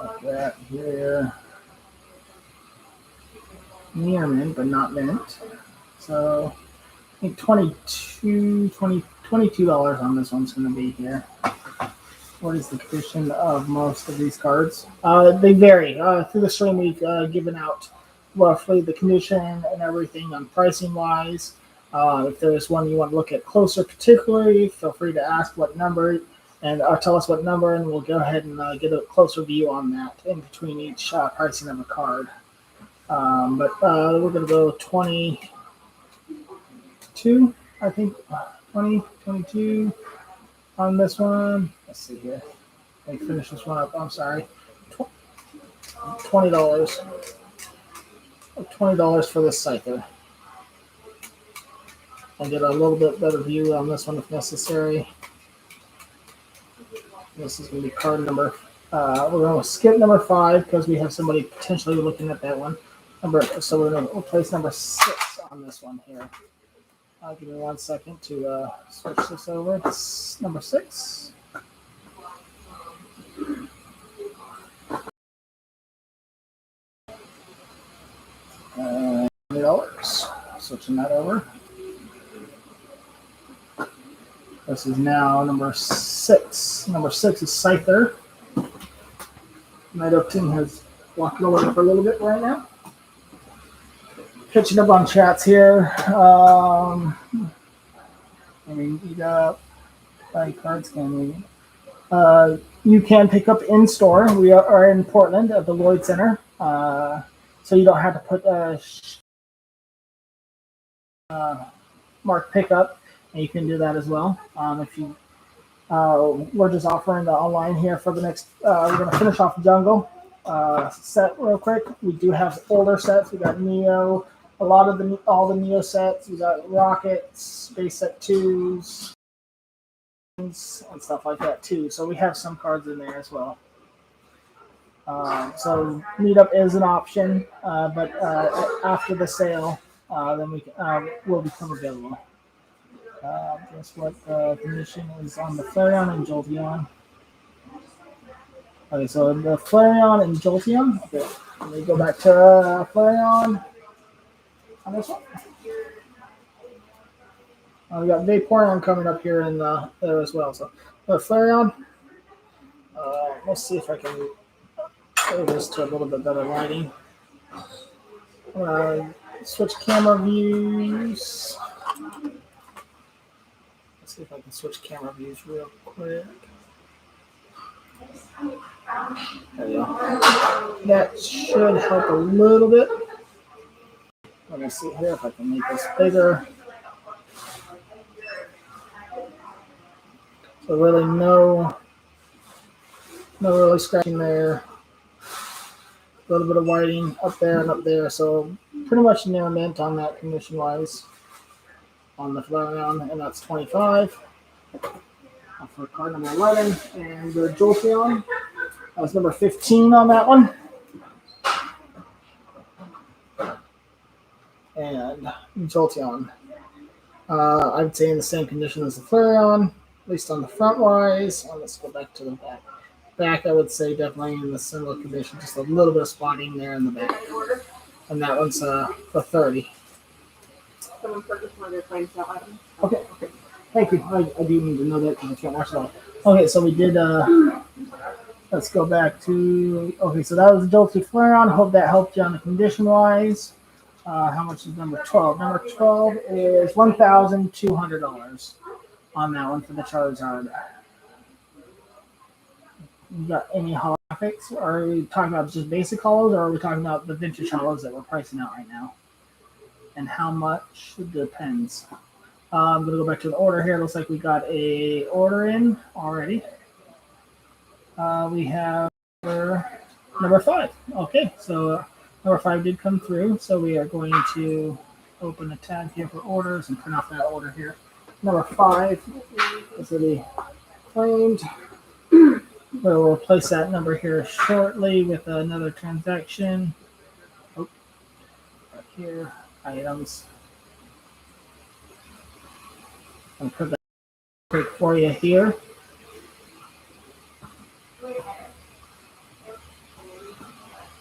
like that here. Near mint, but not mint. So I think $22 on this one's going to be here. What is the condition of most of these cards? They vary. Through the stream, we've given out roughly the condition and everything on pricing wise. If there's one you want to look at closer, particularly, feel free to ask what number and tell us what number, and we'll go ahead and get a closer view on that in between each pricing of a card. But we're going to go 22, I think, 22 on this one. Let's see here. Let me finish this one up. I'm sorry. $20. $20 for this Scyther. I'll get a little bit better view on this one if necessary. This is going to be card number. We're going to skip number 5 because we have somebody potentially looking at that one. So we're going to place number 6 on this one here. Give me 1 second to switch this over. It's number 6. $20. Switching that over. This is now number 6. Number 6 is Scyther. Nido Team has walked away for a little bit right now. Catching up on chats here. You got buying cards. You can pick up in store. We are in Portland at the Lloyd Center, so you don't have to put mark pickup, and you can do that as well. If you, we're just offering the online here for the next. We're going to finish off Jungle set real quick. We do have older sets. We got Neo. A lot of all the Neo sets. We got Rockets, Base Set 2s, and stuff like that too. So we have some cards in there as well. So meetup is an option, but after the sale, then we will become available. Guess what the condition is on the Clarion and Jolteon. Okay, so the Clarion and Jolteon. Okay, let me go back to Clarion on this one. We got Vaporeon coming up here in there as well. So Flareon. Let's see if I can go this to a little bit better lighting. Switch camera views. Let's see if I can switch camera views real quick. There we go. That should help a little bit. Let me see here if I can make this bigger. So really no really scratching there. A little bit of whiting up there and up there. So pretty much near mint on that condition wise on the Flareon, and that's 25. For card number 11. And the Jolteon, that was number 15 on that one. And Jolteon, I'd say in the same condition as the Flareon, at least on the front wise. Let's go back to the back. Back, I would say definitely in the similar condition, just a little bit of spotting there in the back. And that one's for 30. Someone purchased one of their claims that item. Okay. Thank you. I do need to know that because I can't watch it all. Okay, so we did, let's go back to, okay, so that was the Jolteon Flareon. Hope that helped you on the condition wise. How much is number 12? Number 12 is $1,200 on that one for the Charizard. You got any holographics? Or are we talking about just basic hollows, or are we talking about the vintage hollows that we're pricing out right now? And how much? It depends. I'm going to go back to the order here. Looks like we got a order in already. We have number 5. Okay, so number 5 did come through. So we are going to open a tab here for orders and print off that order here. Number 5 is already claimed. We'll replace that number here shortly with another transaction. Oh, right here, items. I'll put that quick for you here.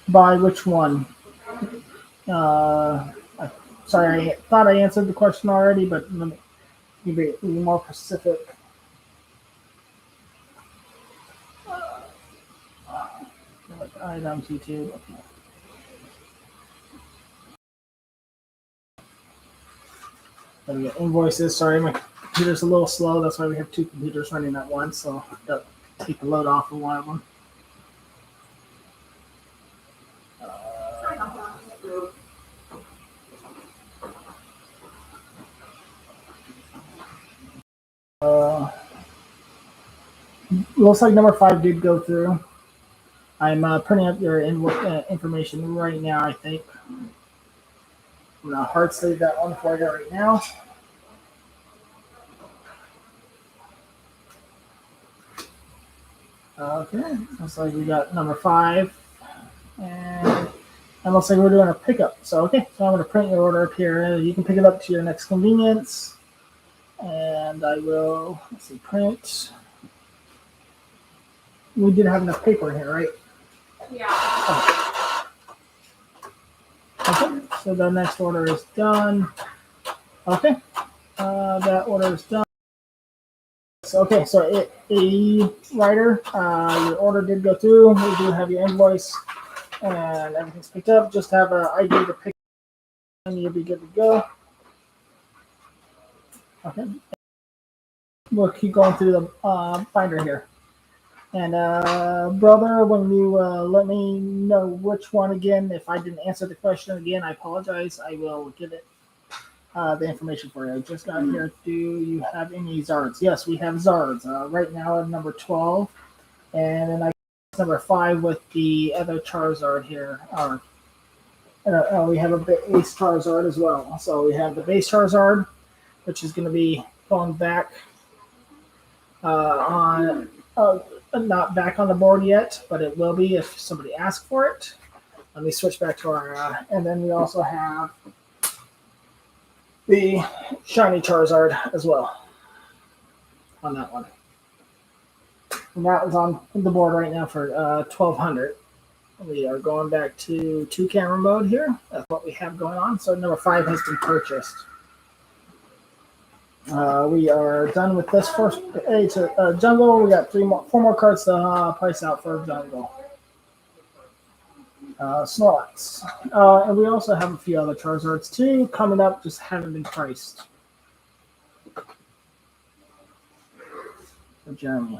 By which one? Sorry, I thought I answered the question already, but let me be more specific. Items, YouTube. Okay. Then we get invoices. Sorry, my computer's a little slow. That's why we have 2 computers running at once. So I've got to take the load off of one of them. Looks like number 5 did go through. I'm printing up your information right now, I think. I'm going to hard save that one for you right now. Okay, looks like we got number 5. And it looks like we're doing a pickup. So, okay, so I'm going to print your order up here. You can pick it up to your next convenience. And I will, let's see, print. We did have enough paper in here, right? Yeah. Oh. Okay, so the next order is done. Okay, that order is done. So, okay, so a writer, your order did go through. We do have your invoice and everything's picked up. Just have an ID to pick and you'll be good to go. Okay, we'll keep going through the binder here. And brother, when you let me know which one again, if I didn't answer the question again, I apologize. I will give it the information for you. I just got here. Do you have any Zards? Yes, we have Zards. Right now at number 12. And then I number 5 with the other Charizard here. We have a base Charizard as well. So we have the base Charizard, which is going to be going back on... not back on the board yet, but it will be if somebody asks for it. Let me switch back to our, and then we also have the shiny Charizard as well on that one. And that was on the board right now for 1,200. We are going back to two camera mode here. That's what we have going on. So number 5 has been purchased. We are done with this first. It's a jungle. We got four more cards to price out for jungle. Snorlax. And we also have a few other Charizards too coming up, just haven't been priced. For Jeremy.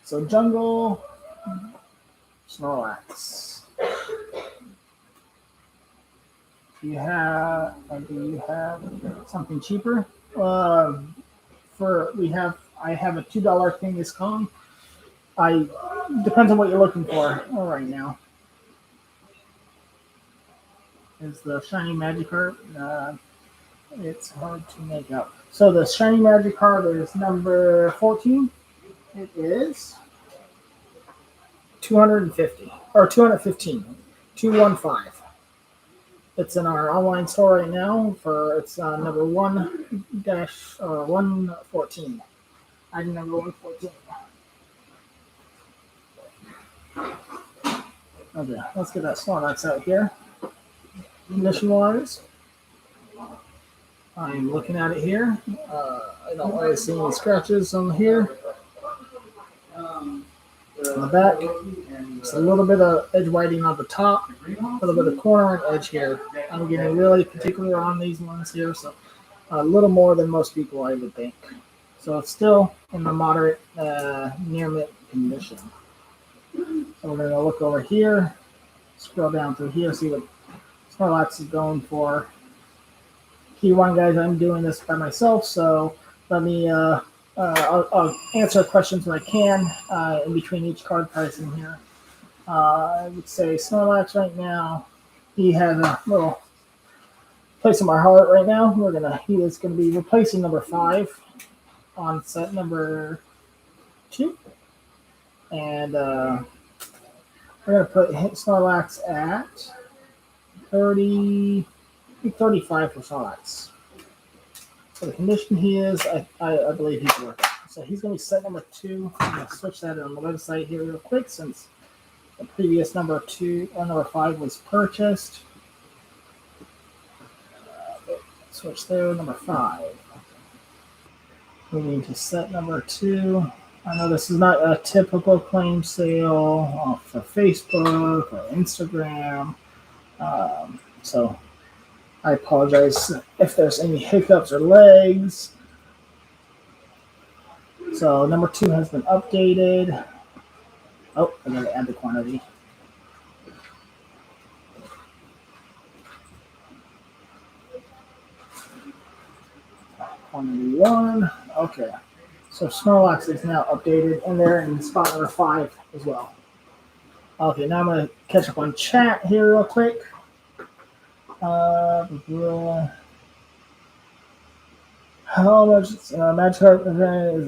So jungle, Snorlax. Do you have something cheaper? I have a $2 Kangaskhan Kong. Depends on what you're looking for right now. Is the shiny Magikarp? It's hard to make out. So the shiny Magikarp is number 14. It is 250 or 215, 215. It's in our online store right now for it's number 1-114. Item number 114. Okay, let's get that Snorlax out here. Condition wise, I'm looking at it here. I don't really see any scratches on here. On the back, it's a little bit of edge whiting on the top, a little bit of corner and edge here. I'm getting really particular on these ones here, so a little more than most people I would think. So it's still in the moderate near mint condition. So we're going to look over here, scroll down through here, see what Snorlax is going for. Key one, guys, I'm doing this by myself, so let me I'll answer questions when I can in between each card pricing here. I would say Snorlax right now, he has a little place in my heart right now. He is gonna be replacing number 5 on set number 2, and we're gonna put Snorlax at 35 for Snorlax. So the condition he is, I believe he's worth it. So he's going to be set number 2. I'm going to switch that on the website here real quick since the previous number 5 was purchased. Switch there, number 5. Moving to set number 2. I know this is not a typical claim sale for Facebook or Instagram. So I apologize if there's any hiccups or lags. So number 2 has been updated. Oh, I gotta add the quantity. Quantity 1. Okay. So Snorlax is now updated, and they're in spot number 5 as well. Okay, now I'm gonna catch up on chat here real quick. How much Magikarp is?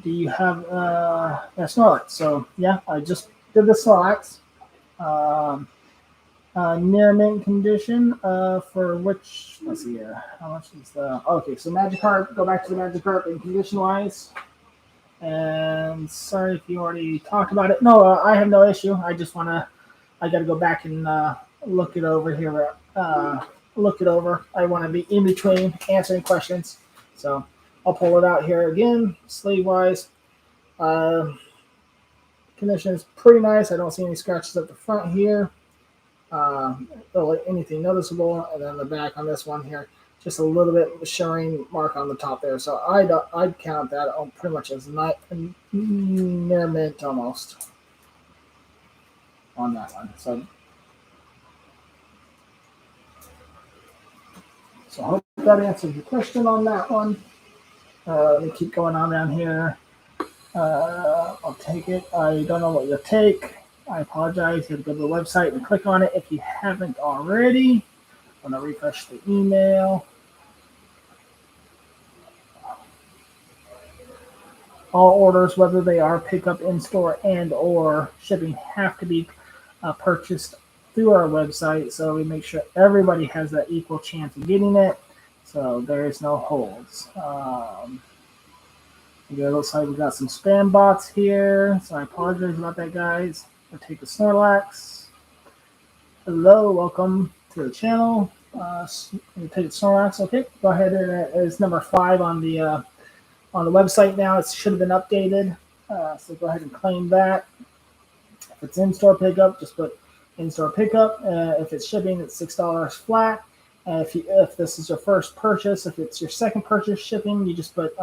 Do you have Snorlax? So yeah, I just did the Snorlax. Near mint condition for which, let's see here, how much is the, okay, so Magikarp, go back to the Magikarp in condition wise. And sorry if you already talked about it. No, I have no issue. I got to go back and look it over here. Look it over. I want to be in between answering questions. So I'll pull it out here again, sleeve wise. Condition is pretty nice. I don't see any scratches at the front here. Anything noticeable, and then the back on this one here, just a little bit showing mark on the top there. So I'd count that pretty much as not near mint almost on that one. So I hope that answers your question on that one. Let me keep going on down here. I'll take it. I don't know what you'll take. I apologize. You have to go to the website and click on it if you haven't already. I'm going to refresh the email. All orders, whether they are pickup in-store and or shipping, have to be purchased through our website, so we make sure everybody has that equal chance of getting it, so there is no holds. Yeah, looks like we got some spam bots here, so I apologize about that, guys. I'll take the Snorlax. Hello, welcome to the channel. You take the Snorlax. Okay, go ahead, and it's number 5 on the website now. It should have been updated, so go ahead and claim that. If it's in-store pickup, just put in-store pickup. If it's shipping, it's $6 flat. If this is your first purchase, if it's your second purchase shipping, you just put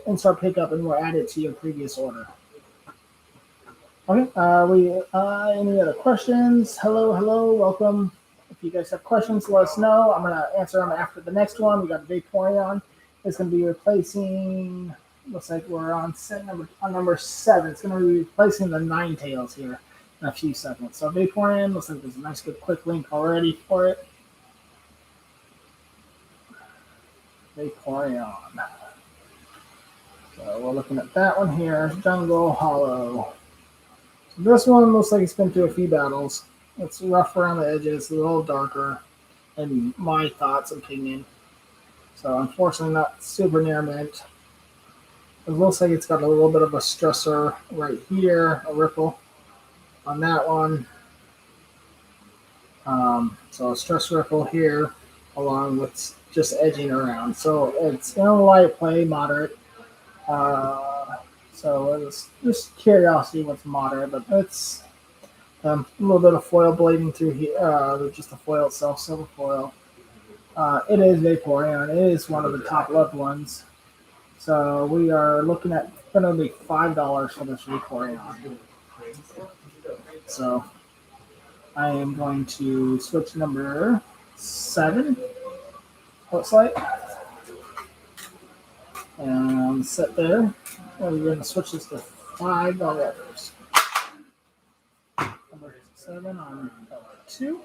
in-store pickup, and we'll add it to your previous order. Okay. Any other questions? Hello, welcome. If you guys have questions, let us know. I'm gonna answer them after the next one. We got Vaporeon. It's gonna be replacing. Looks like we're on number 7. It's gonna be replacing the Ninetales here in a few seconds. So Vaporeon looks like there's a nice, good, quick link already for it. Vaporeon. So we're looking at that one here. Jungle Hollow. So this one looks like it's been through a few battles. It's rough around the edges, a little darker, in my thoughts and opinion. So unfortunately not super near mint. It looks like it's got a little bit of a stressor right here, a ripple on that one. So a stress ripple here, along with just edging around. So it's in a light play, moderate. So it's just curiosity what's moderate, but it's a little bit of foil blading through here, just the foil itself, silver foil. It is Vaporeon. It is one of the top loved ones. So we are looking at going to be $5 for this Vaporeon. So I am going to switch number 7. Looks like. And set there. And we're going to switch this to $5. Number 7 on number 2.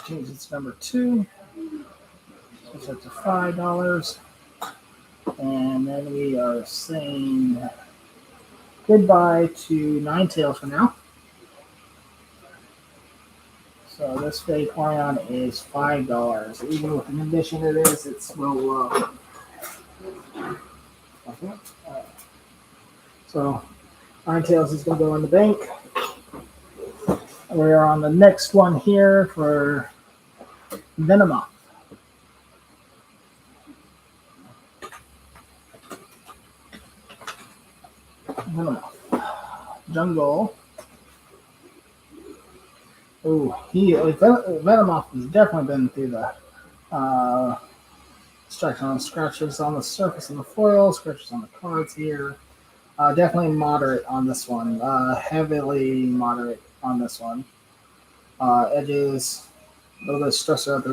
Change this to number 2. Switch it to $5. And then we are saying goodbye to Ninetales for now. So this Vaporeon is $5. Even with the condition it is, it's real low. Okay. So Ninetales is going to go in the bank. We are on the next one here for Venomoth. Jungle. Oh, Venomoth has definitely been through the scratches on the surface of the foil, scratches on the cards here. Definitely moderate on this one. Heavily moderate on this one. Edges, a little bit of stressor at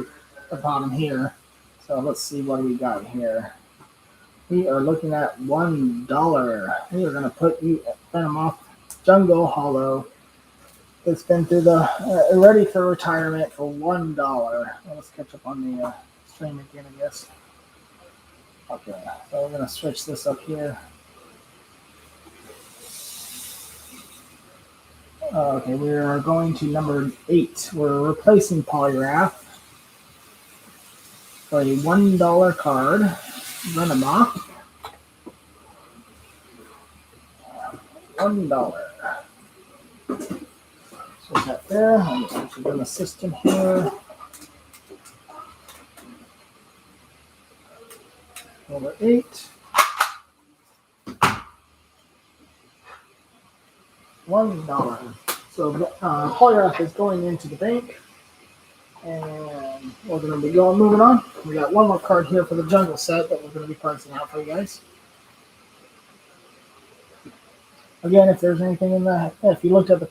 the bottom here. So let's see what we got here. We are looking at $1. We are going to put you at Venomoth Jungle Hollow. It's been through the ready for retirement for $1. Let's catch up on the stream again, I guess. Okay, so we're going to switch this up here. Okay, we are going to number 8. We're replacing Polygraph for a $1 card. Venomoth. $1. So that there. I'm just going to system here. Number 8. $1. So Polygraph is going into the bank. And we're going to be moving on. We got one more card here for the jungle set that we're going to be pricing out for you guys. Again, if there's anything in if you looked at the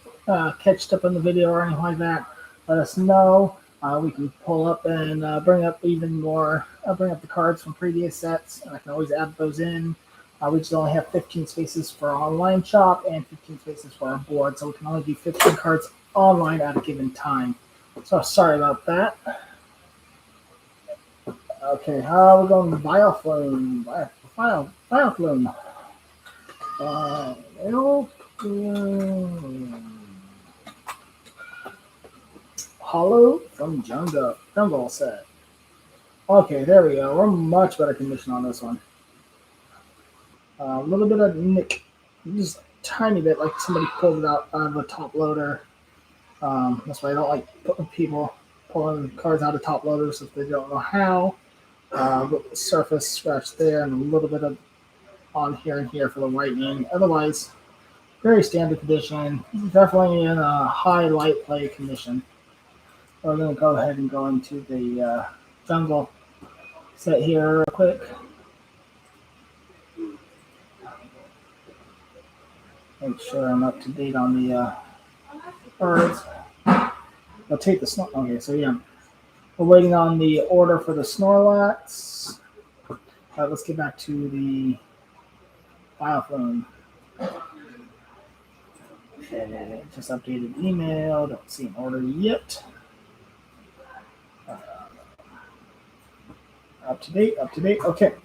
catched up in the video or anything like that, let us know. We can pull up and bring up even more. Bring up the cards from previous sets, and I can always add those in. We just only have 15 spaces for our online shop and 15 spaces for our board, so we can only do 15 cards online at a given time. So sorry about that. Okay, we're going Vileplume. Vileplume. Hollow from Jungle set. Okay, there we go. We're much better condition on this one. A little bit of nick, just a tiny bit, like somebody pulled it out of a top loader. That's why I don't like people pulling cards out of top loaders if they don't know how. But the surface scratch there and a little bit of on here and here for the whitening. Otherwise, very standard condition. Definitely in a high light play condition. We're going to go ahead and go into the jungle set here real quick. Make sure I'm up to date on the birds. I'll take the snor. Okay, so yeah, we're waiting on the order for the Snorlax. Let's get back to the Biofilm. Okay, just updated email. Don't see an order yet. Up to date. Okay.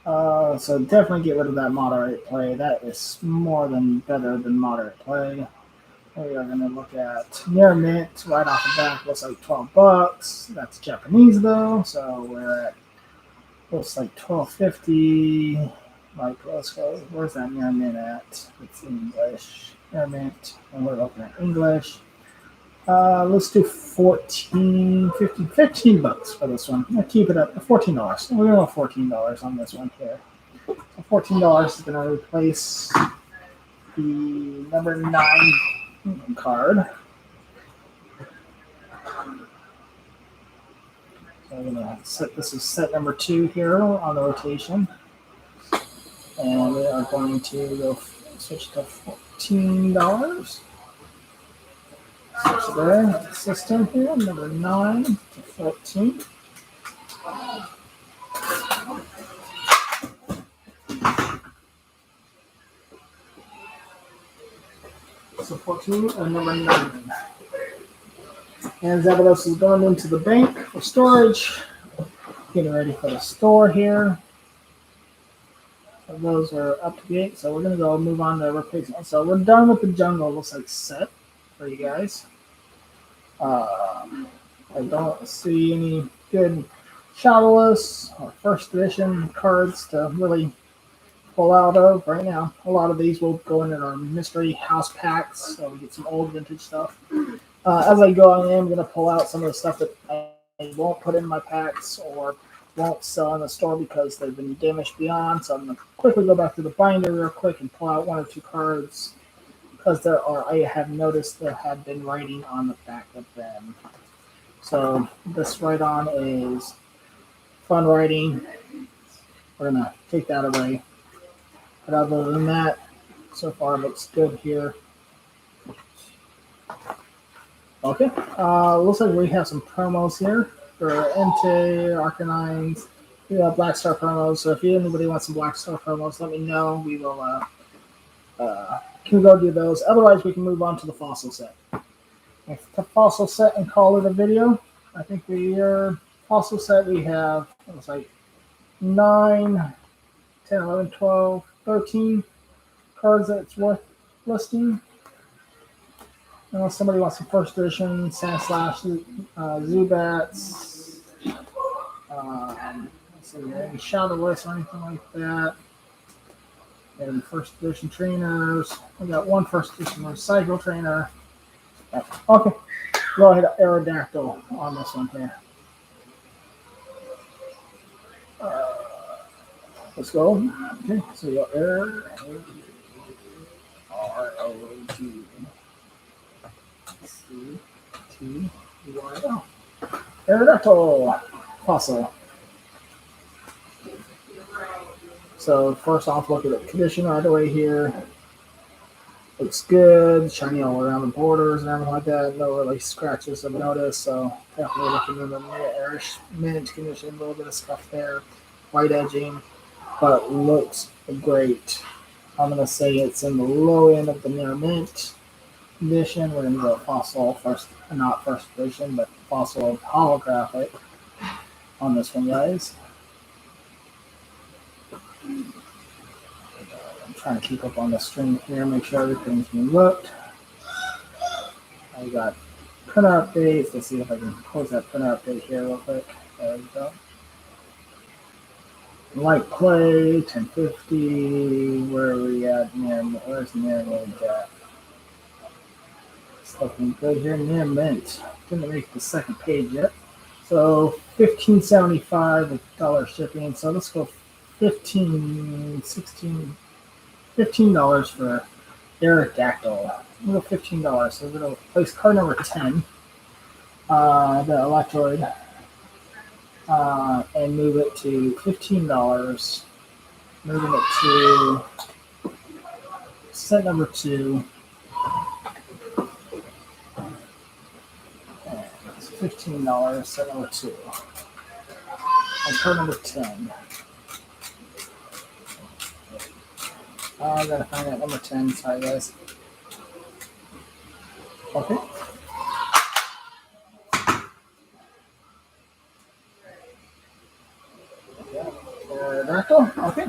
So definitely get rid of that moderate play. That is more than better than moderate play. We are going to look at near mint right off the bat. Looks like $12. That's Japanese though, so we're at looks like $12.50. Like let's go. Where's that near mint at? It's English. Near mint, and we're looking at English. Let's do $15 for this one. I'll keep it at $14. We're going to $14 on this one here. So $14 is going to replace the number 9 card. So I'm going to set this is set number 2 here on the rotation. And we are going to go switch to $14. Switch there, system here, number 9 to 14. So 14 and number 9. And Gyarados is going into the bank for storage. Getting ready for the store here. So those are up to date. So we're going to go move on to replacement. So we're done with the jungle. Looks like set for you guys. I don't see any good shadowless or first edition cards to really pull out of right now. A lot of these will go into our mystery house packs, so we get some old vintage stuff. As I go, I am going to pull out some of the stuff that I won't put in my packs or won't sell in the store because they've been damaged beyond. So I'm going to quickly go back to the binder real quick and pull out 1 or 2 cards because I have noticed there have been writing on the back of them. So this write-on is fun writing. We're going to take that away. But other than that, so far it looks good here. Okay, looks like we have some promos here for Entei, Arcanines. We have Black Star promos, so if anybody wants some Black Star promos, let me know. We will can go do those. Otherwise, we can move on to the fossil set. The fossil set and call it a video. I think we are fossil set. We have it looks like 9, 10, 11, 12, 13 cards that it's worth listing. Unless somebody wants some first edition Sandslash, Zubats, let's see, any Shadowless or anything like that. And first edition trainers. We got 1 first edition Recycle trainer. Okay, go ahead, Aerodactyl on this one here. Let's go. Okay, so we got R-O-G. C-T-Y-L. Aerodactyl fossil. So first off, look at the condition right away here. Looks good, shiny all around the borders and everything like that. No really scratches I've noticed, so definitely looking in the airish mint condition. A little bit of scuff there, white edging, but looks great. I'm gonna say it's in the low end of the near mint condition. We're gonna go fossil first, not first edition, but fossil holographic on this one, guys. I'm trying to keep up on the stream here, make sure everything's been looked. I got printer updates. Let's see if I can close that printer update here real quick. There we go. Light play, 1050. Where are we at? Where's Nearmint at? It's looking good here. Nearmint. Didn't make the second page yet. So $15.75 with dollar shipping. So let's go 15, 16, $15 for Aerodactyl. We'll go $15. So we're going to place card number 10, the Electroid, and move it to $15. Moving it to set number 2. And it's $15, set number 2. And card number 10. I gotta find out number 10. Sorry, guys. Okay. Aerodactyl. Okay.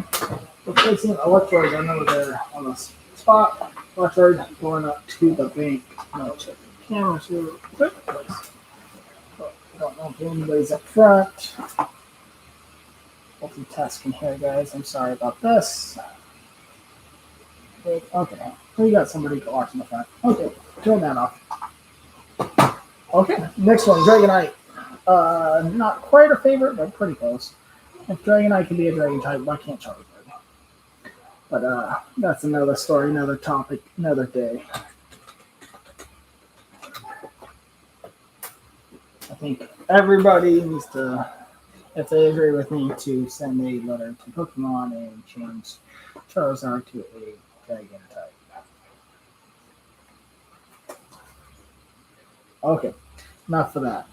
Replacing Electroid. I know they're on the spot. Electroid going up to the bank. I'll check the cameras real quick. Don't know if anybody's up front. Multitasking here, guys. I'm sorry about this. Okay. We got somebody watching the front. Okay. Turn that off. Okay. Next one, Dragonite. Not quite a favorite, but pretty close. If Dragonite can be a dragon type, why can't Charizard? But that's another story, another topic, another day. I think everybody needs to, if they agree with me, to send a letter to Pokemon and change Charizard to a dragon type. Okay, enough for that.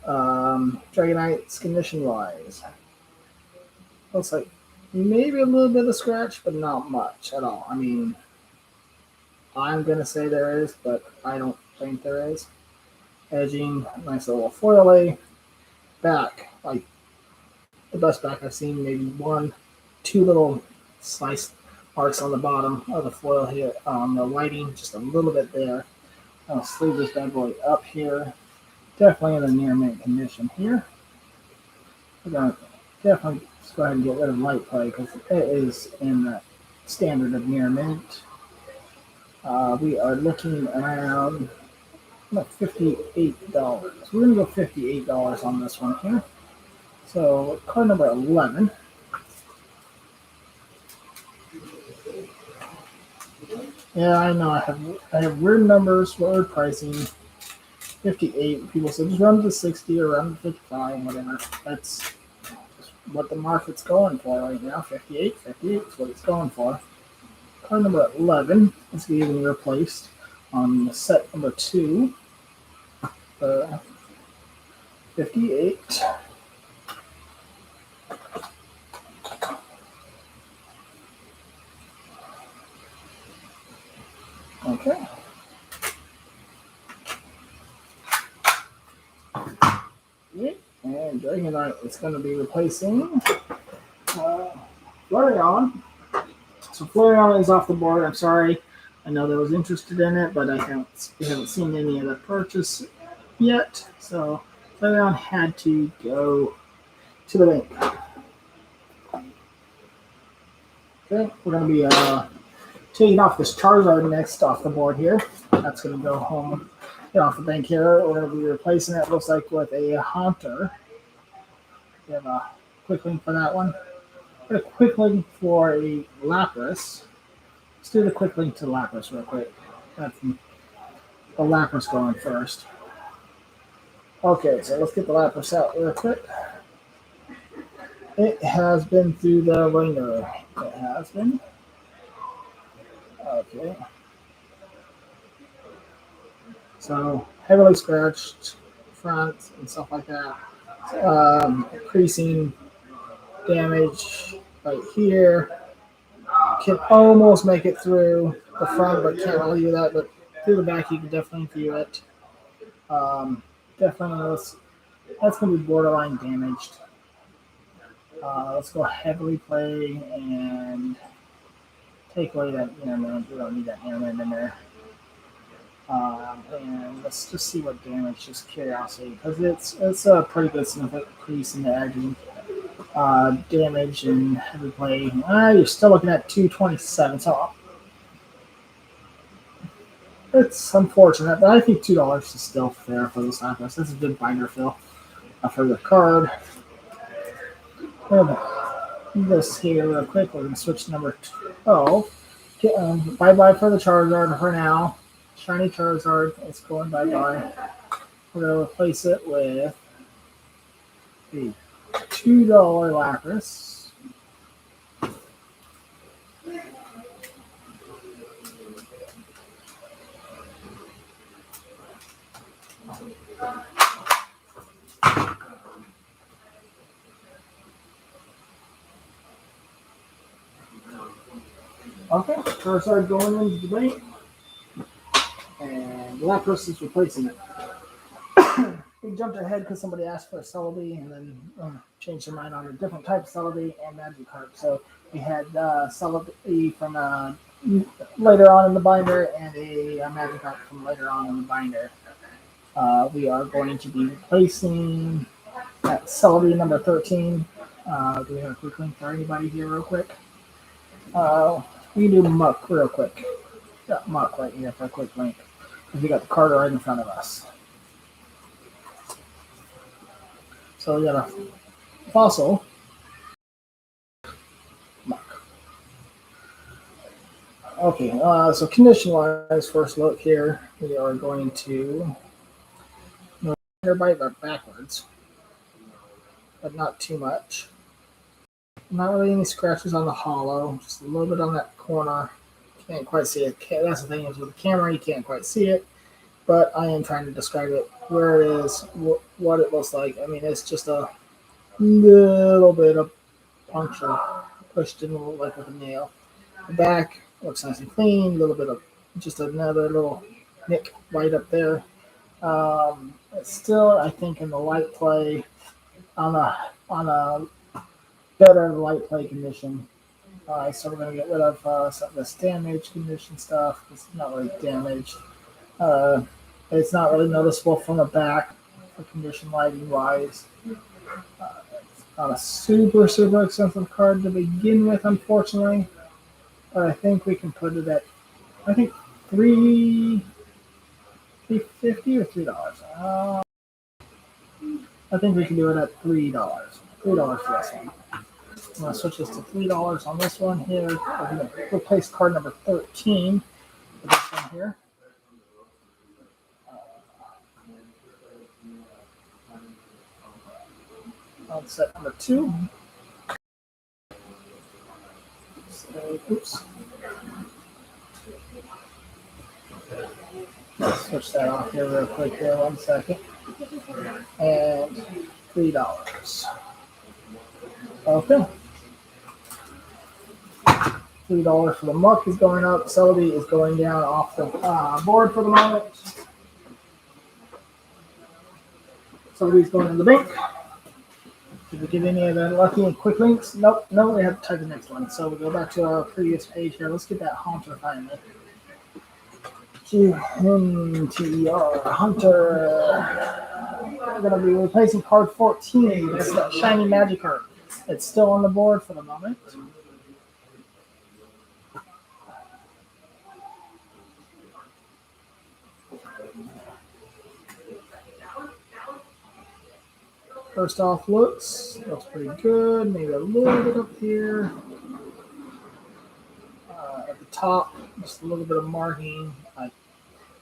Dragonite's condition-wise. Looks like maybe a little bit of scratch, but not much at all. I mean, I'm going to say there is, but I don't think there is. Edging, nice little foil A. Back, like the best back I've seen, maybe 1, 2 little slice marks on the bottom of the foil here. The lighting, just a little bit there. I'll sleeve this bad boy up here. Definitely in a near mint condition here. We're going to definitely just go ahead and get rid of light play because it is in the standard of near mint. We are looking around $58. We're going to go $58 on this one here. So card number 11. Yeah, I know I have weird numbers, weird pricing. 58. People say just run to 60 or run to 55, whatever. That's what the market's going for right now. 58 is what it's going for. Card number 11 is being replaced on set number 2 for 58. Okay. And Dragonite is going to be replacing Flareon. So Flareon is off the board. I'm sorry. I know there was interested in it, but we haven't seen any of the purchase yet. So Flareon had to go to the bank. Okay, we're going to be taking off this Charizard next off the board here. That's going to go home. Get off the bank here. We're going to be replacing it, looks like, with a Haunter. We have a quick link for that one. A quick link for a Lapras. Let's do the quick link to Lapras real quick. That's the Lapras going first. Okay, so let's get the Lapras out real quick. It has been through the ringer. It has been. Okay. So heavily scratched front and stuff like that. Increasing damage right here. Can almost make it through the front, but can't really do that. But through the back, you can definitely feel it. Definitely, that's going to be borderline damaged. Let's go heavily play and take away that intermittent. We don't need that intermittent in there. And let's just see what damage, just curiosity, because it's a pretty good significant increase in the edging. damage and heavy play. You're still looking at 227. So it's unfortunate, but I think $2 is still fair for this Lapras. That's a good binder fill for the card. This here real quick. We're going to switch to number 12. Bye bye for the Charizard for now. Shiny Charizard. It's going bye bye. We're going to replace it with a $2 Lapras. Okay, Charizard going into the bank. And Lapras is replacing it. We jumped ahead because somebody asked for a Celebi and then changed their mind on a different type of Celebi and Magikarp. So we had Celebi from later on in the binder and a Magikarp from later on in the binder. We are going to be replacing that Celebi number 13. Do we have a quick link for anybody here real quick? We can do Muck real quick. Got Muck right here for a quick link. Because we got the card right in front of us. So we got a Fossil. Muck. Okay, so condition-wise, first look here, we are going to bite backwards, but not too much. Not really any scratches on the hollow, just a little bit on that corner. Can't quite see it. That's the thing is with the camera, you can't quite see it, but I am trying to describe it where it is, what it looks like. I mean, it's just a little bit of puncture pushed in like with a nail. The back looks nice and clean. A little bit of just another little nick right up there. It's still, I think, in the light play on a better light play condition. So we're going to get rid of some of this damage condition stuff. It's not really damaged. It's not really noticeable from the back for condition lighting wise. It's not a super expensive card to begin with, unfortunately. But I think we can put it at, I think, $3.50 or $3. I think we can do it at $3. $3 for this one. I'm going to switch this to $3 on this one here. I'm going to replace card number 13 with this one here. On set number 2. So, oops. Let's switch that off here real quick here, 1 second. And $3. Okay. $3 for the Muck is going up. Celebi is going down off the board for the moment. Celebi's going in the bank. Did we get any of the lucky and quick links? Nope. No, we have to type the next one. So we go back to our previous page here. Let's get that Haunter finally. Hunter. Hunter. We're going to be replacing card 14. It's that shiny Magikarp. It's still on the board for the moment. First off, looks pretty good. Maybe a little bit up here at the top, just a little bit of marking.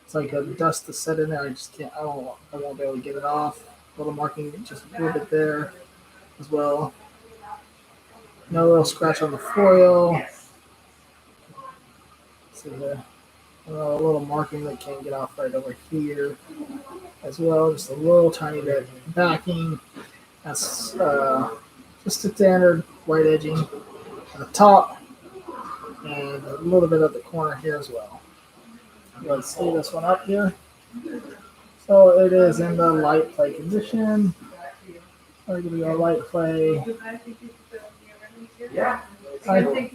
It's like a dust to set in there. I just can't. I won't be able to get it off. A little marking, just a little bit there as well. No real scratch on the foil. See there. A little marking that can't get off right over here as well. Just a little tiny bit backing. That's just a standard white edging at the top and a little bit at the corner here as well. Let's see this one up here. So it is in the light play condition. We're going to go light play. Yeah. I think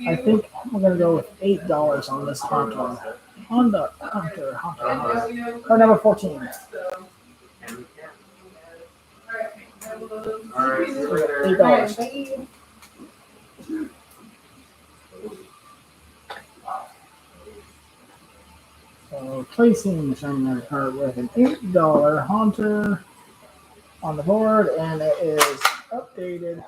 we're going to go with $8 on this Haunter. Hunter. Card number 14. couple of those. All right, see you later. $8. Alright, bye. So placing the shiny magic card with an $8 Haunter on the board, and it is updated.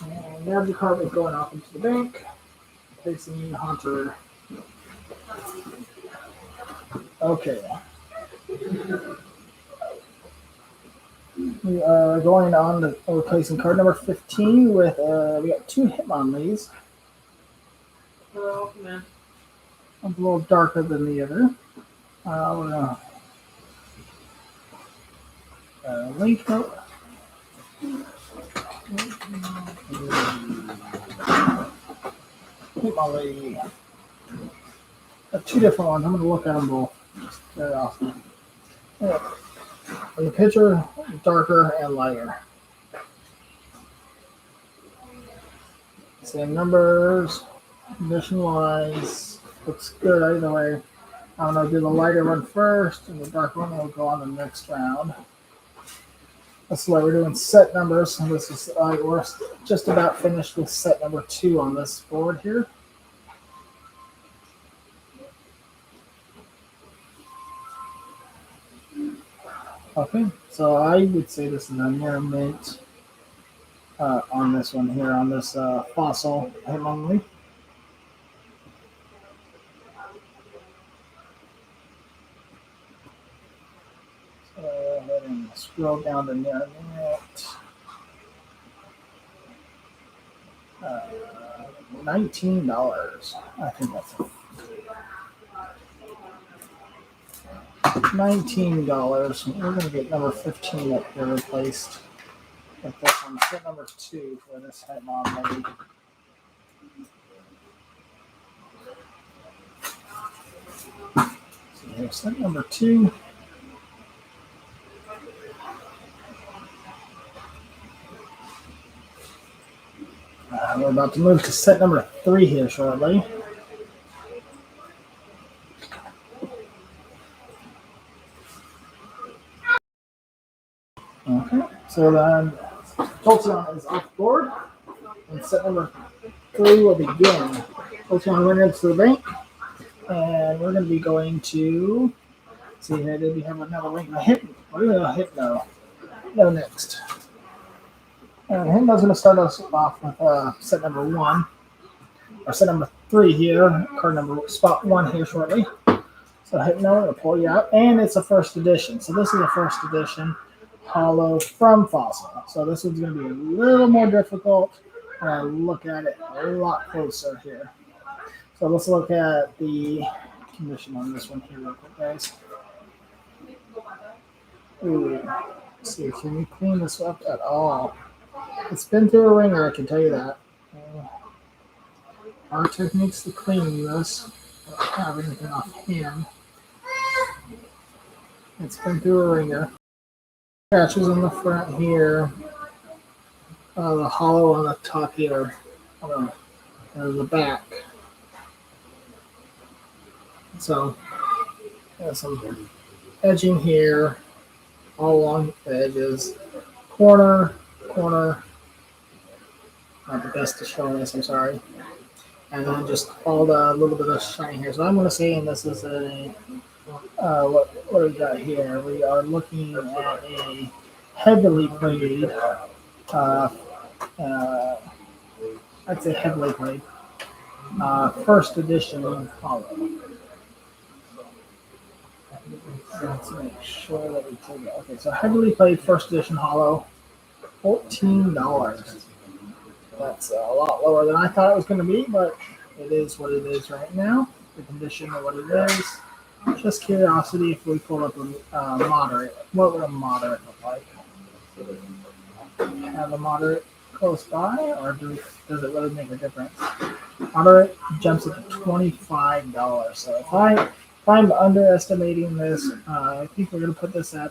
And magic card is going off into the bank. Placing Haunter. Okay. We are going on to replacing card number 15 with we got 2 Hitmonlees. Oh, man. A little darker than the other. We're gonna link note. Hitmonlee. Got 2 different ones. I'm gonna look at them both. Just very awesome. Yeah. In the picture, darker and lighter. Same numbers, condition wise, looks good either way. I'm going to do the lighter one first, and the dark one will go on the next round. That's why we're doing set numbers. And this is we're just about finished with set number 2 on this board here. Okay, so I would say this is a near mint on this one here, on this fossil Hitmonlee. So go ahead and scroll down to near mint. $19. I think that's it. $19. We're going to get number 15 up here replaced with this one. Set number 2 for this Hitmonlee. So here's set number 2. We're about to move to set number 3 here shortly. Okay, so then Jolteon is off board, and set number 3 will begin. Jolteon went into the bank, and we're going to be going to see here. Did we have another link? We're going to Hypno. No, next. And Hypno's going to start us off with set number 1, or set number 3 here. Card number spot 1 here shortly. So Hypno will pull you out, and it's a first edition. So this is a first edition hollow from Fossil. So this one's going to be a little more difficult. Look at it a lot closer here. So let's look at the condition on this one here real quick, guys. Ooh, let's see, can we clean this up at all? It's been through a ringer, I can tell you that. Our techniques to clean this. I don't have anything off him. It's been through a ringer. Scratches on the front here. The hollow on the top here. And the back. So, some edging here. All along the edges. Corner. Not the best to show this, I'm sorry. And then just all the little bit of shine here. So I'm going to say, and this is a what do we got here? We are looking at a heavily played, I'd say heavily played, first edition hollow. Let's make sure that we take it. Okay, so heavily played first edition hollow, $14. That's a lot lower than I thought it was going to be, but it is what it is right now. The condition of what it is. Just curiosity, if we pull up a moderate, what would a moderate look like? Have a moderate close by, or does it really make a difference? Moderate jumps up to $25. So if I'm underestimating this, I think we're going to put this at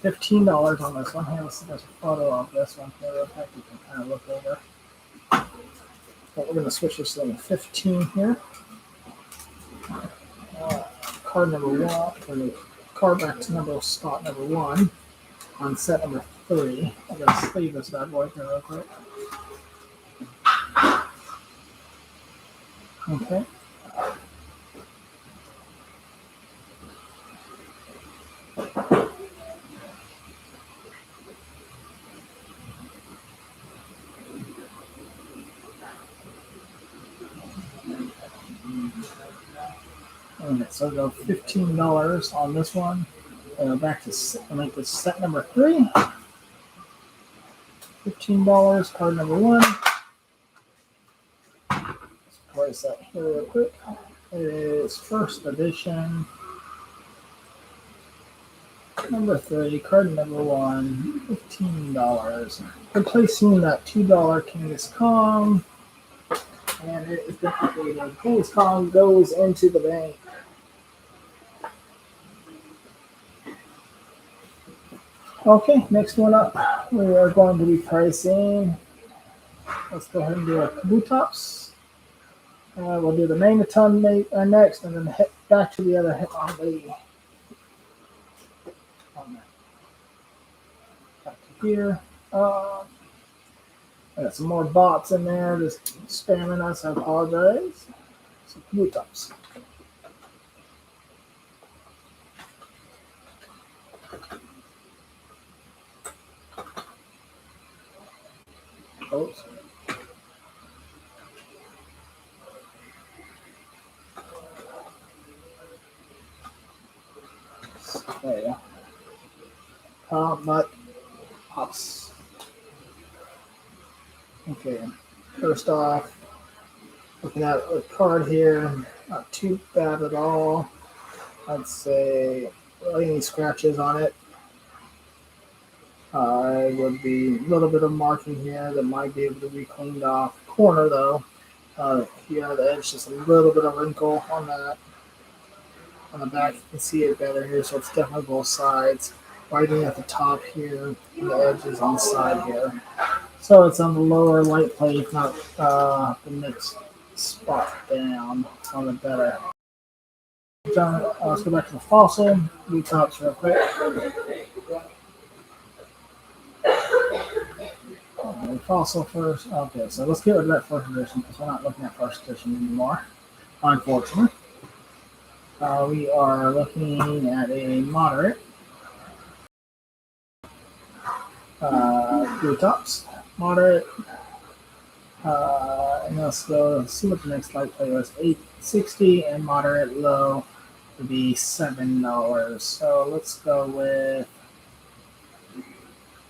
$15 on this one. Here, let's see, there's a photo of this one here real quick. You can kind of look over. But we're going to switch this to 15 here. card number 1, turn the card back to spot number 1 on set number 3. I'm going to sleeve this bad boy here real quick. Okay. Okay, so go $15 on this one. Back to make this set number 3. $15, card number 1. Let's place that here real quick. It is first edition. Number 3, card number 1, $15. Replacing that $2 Kangaskhan. And it is been updated. Kangaskhan goes into the bank. Okay, next one up. We are going to be pricing. Let's go ahead and do a Kabutops. We'll do the Magneton next, and then head back to the other Hitmonlee. Back to here. I got some more bots in there just spamming us. I apologize. So Kabutops. Oops. There you go. But pops. Okay. First off, looking at the card here, not too bad at all. I'd say really any scratches on it. Would be a little bit of marking here that might be able to be cleaned off. Corner though, here the edge, just a little bit of wrinkle on that. On the back, you can see it better here, so it's definitely both sides. Whiting at the top here, and the edges on the side here. So it's on the lower light plate, not the next spot down on the better. Let's go back to the fossil. Retops real quick. Fossil first. Okay, so let's get rid of that first edition because we're not looking at first edition anymore, unfortunately. We are looking at a moderate. Blue tops, moderate. And let's go see what the next light play was. $8.60 and moderate low would be $7. So let's go with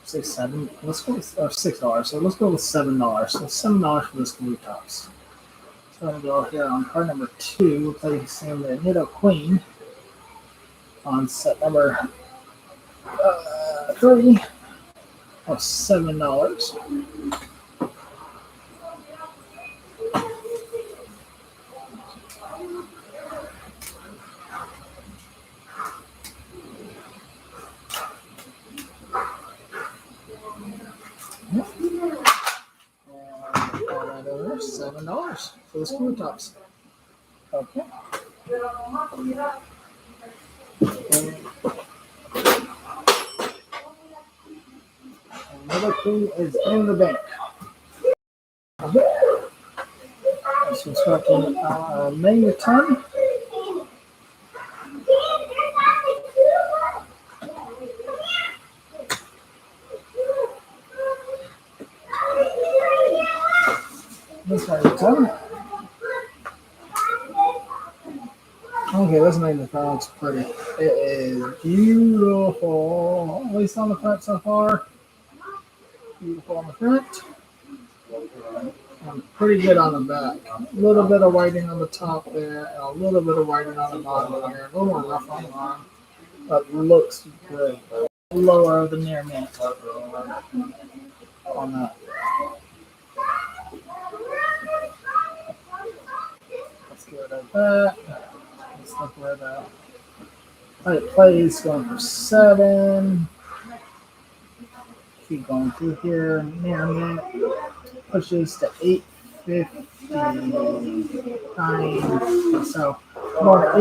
6, 7. Let's go with $6. So let's go with $7. So $7 for this blue tops. So I'm going to go here on card number 2. We'll play the same Nido Queen on set number 3 of $7. $7 for the screw tops. Okay. Another queen is in the bank. Okay. So starting Magneton. This Magneton. Okay, this Magneton looks pretty. It is beautiful. At least on the front so far. Beautiful on the front. And pretty good on the back. A little bit of whiting on the top there, and a little bit of whiting on the bottom here. A little more rough on the bottom, but looks great. Lower than near mint on that. Let's get rid of that. Let's look where the light plays going for 7. Keep going through here. Near mint pushes to 8.59. So more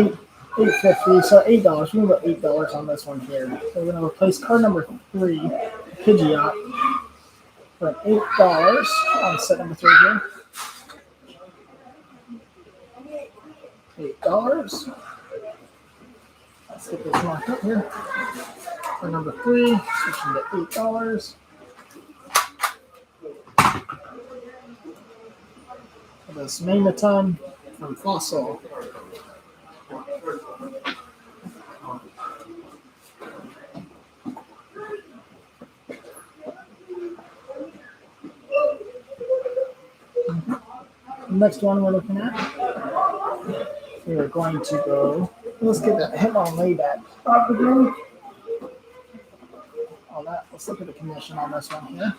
$8.50, so $8. We're gonna go $8 on this one here. So we're gonna replace card number 3, Pidgeot, for $8 on set number 3 here. $8. Let's get this marked up here. For number 3, switching to $8. For this Magneton from Fossil. Next one we're looking at, we are going to go. Let's get that Hitmonlee back up again. On that, let's look at the condition on this one here.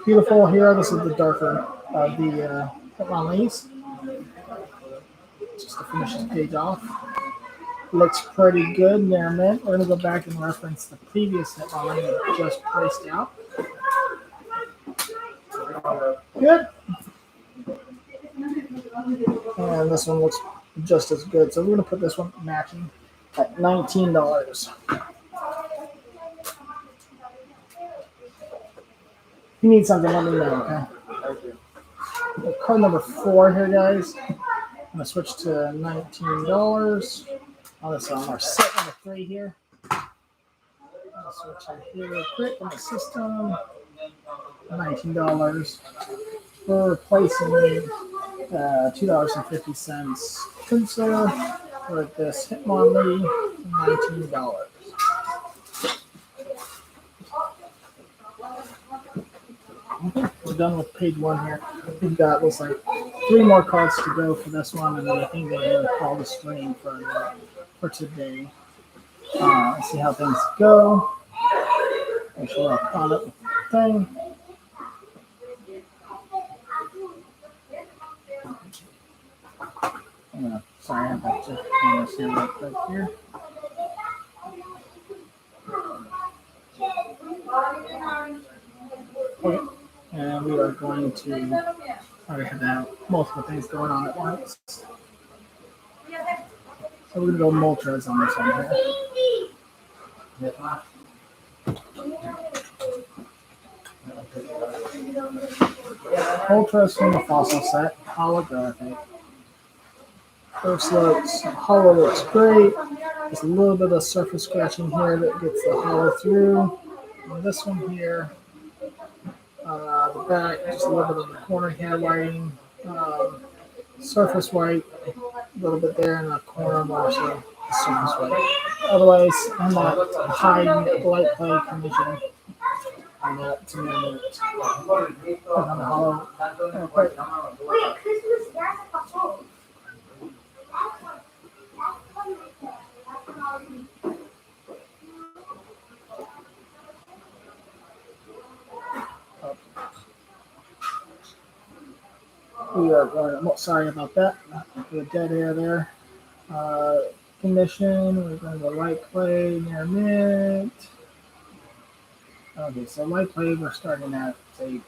Beautiful here. This is the darker of the Hitmonlees. Just to finish this page off. Looks pretty good there, Mint. We're going to go back and reference the previous Hitmonlee that just placed out. Good. And this one looks just as good. So we're going to put this one matching at $19. If you need something, let me know, okay? Thank you. Card number 4 here, guys. I'm going to switch to $19. On this on our set number 3 here. I'll switch in here real quick on the system. $19. We're replacing $2.50 Pinsir with this Hitmonlee, $19. Okay, we're done with page 1 here. We've got, looks like, 3 more cards to go for this one, and then I think we're going to call the stream for today. Let's see how things go. Make sure we're all caught up with the thing. Sorry, I have to turn this in real quick here. Okay, and we are going to have multiple things going on at once. So we're going to go Moltres on this one here. Moltres from the Fossil set, holographic. First looks, hollow looks great. There's a little bit of surface scratching here that gets the hollow through. And this one here, the back, just a little bit on the corner here, whiting, surface white, a little bit there in the corner, more so surface white. Otherwise, I'm not high light play condition on that to me. On the hollow. Okay. We are going, sorry about that. The dead air there. Condition, we're going to go light play near mint. Okay, so light play, we're starting at, say,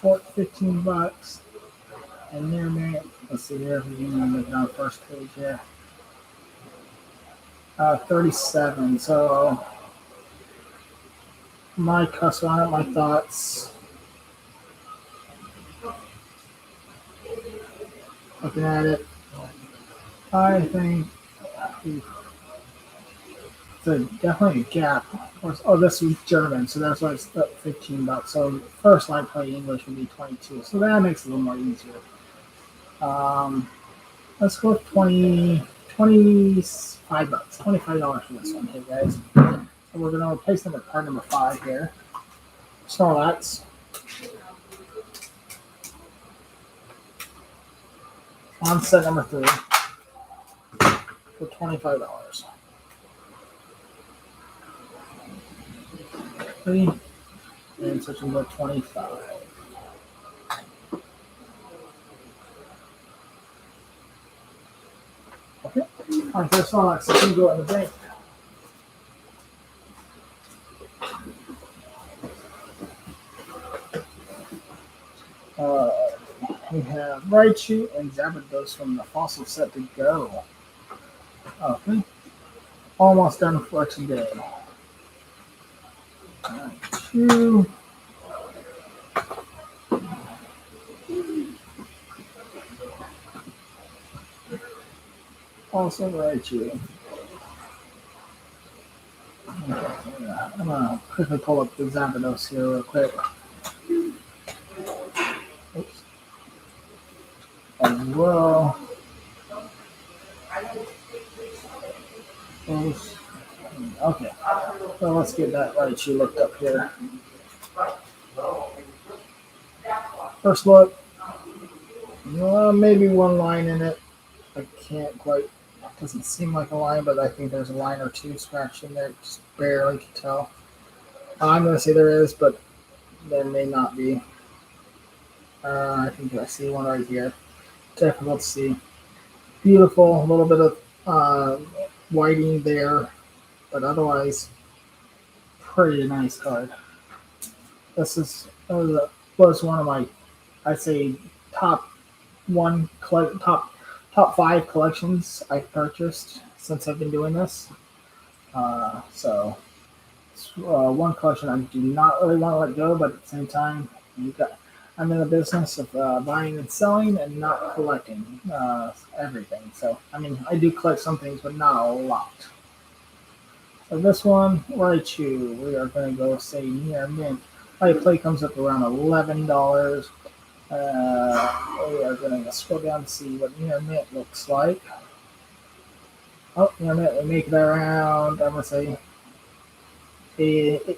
$15. And near mint, let's see here if we can look on the first page here. 37. So, my custom on it, my thoughts. Looking at it, I think it's definitely a gap. Of course, oh, this is German, so that's why it's $15. So first line play English would be 22. So that makes it a little more easier. Let's go with $25. $25 for this one here, guys. So we're going to replace them with card number 5 here. Snorlax. On set number 3 for $25. 3 and switching to 25. Okay. All right, there's Snorlax. So you can go in the bank. we have Raichu and Gyarados from the fossil set to go. Okay. Almost done with collection day. Raichu. Also Raichu. I'm gonna quickly pull up the Gyarados here real quick. Oops. As well. Okay, so let's get that Raichu looked up here. First look, maybe one line in it. I can't quite, doesn't seem like a line, but I think there's a line or two scratched in there, just barely can tell. I'm going to say there is, but there may not be. I think I see one right here. Difficult to see. Beautiful, a little bit of whiting there, but otherwise, pretty nice card. This was one of my, I'd say, top 5 collections I've purchased since I've been doing this. So it's one collection I do not really want to let go, but at the same time, I'm in the business of buying and selling and not collecting everything. So, I mean, I do collect some things, but not a lot. So this one, Raichu, we are going to go say near mint. My play comes up around $11. We are going to scroll down to see what near mint looks like. Oh, near mint, we make it around, I'm going to say,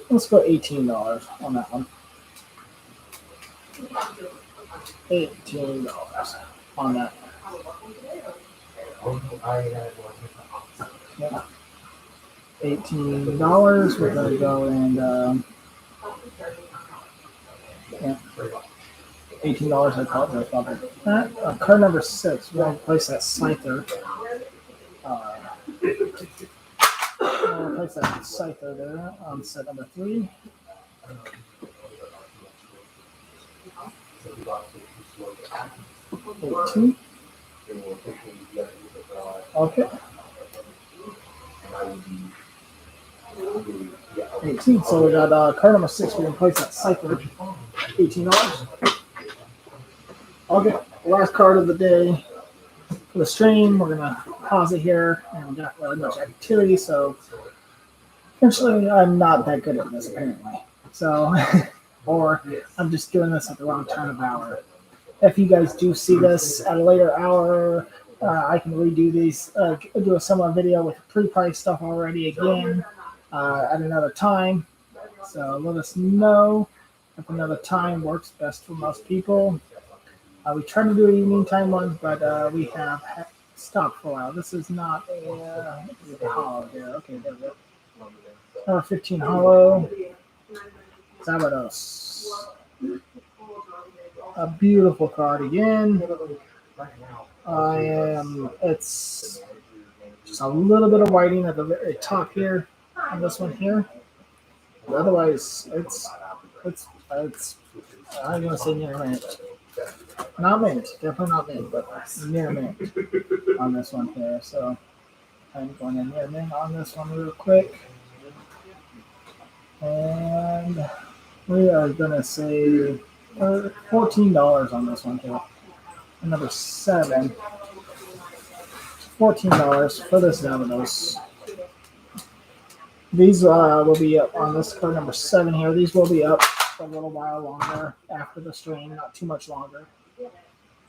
let's go $18 on that one. $18 on that. Yeah. $18. We're going to go and yeah. $18, I call it. Card number 6. We're going to place that Scyther. We'll place that Scyther there on set number 3. $18. Okay. 18. So we got card number 6. We're going to place that Scyther. $18. Okay, last card of the day for the stream. We're gonna pause it here, and we got really much activity, so essentially I'm not that good at this apparently. So, or I'm just doing this at the wrong time of hour. If you guys do see this at a later hour, I can redo these, do a similar video with pre-priced stuff already again at another time. So let us know if another time works best for most people. We try to do evening time ones, but we have stopped for a while. This is not a hollow here. Okay, there we go. Number 15 hollow. Gyarados. A beautiful card again. It's just a little bit of whiting at the very top here on this one here. But otherwise, it's I'm gonna say near mint. Not mint, definitely not mint, but near mint on this one here. So I'm going to near mint on this one real quick. And we are going to say $14 on this one here. And number 7. $14 for this Gyarados. These will be up on this card number 7 here. These will be up for a little while longer after the stream, not too much longer.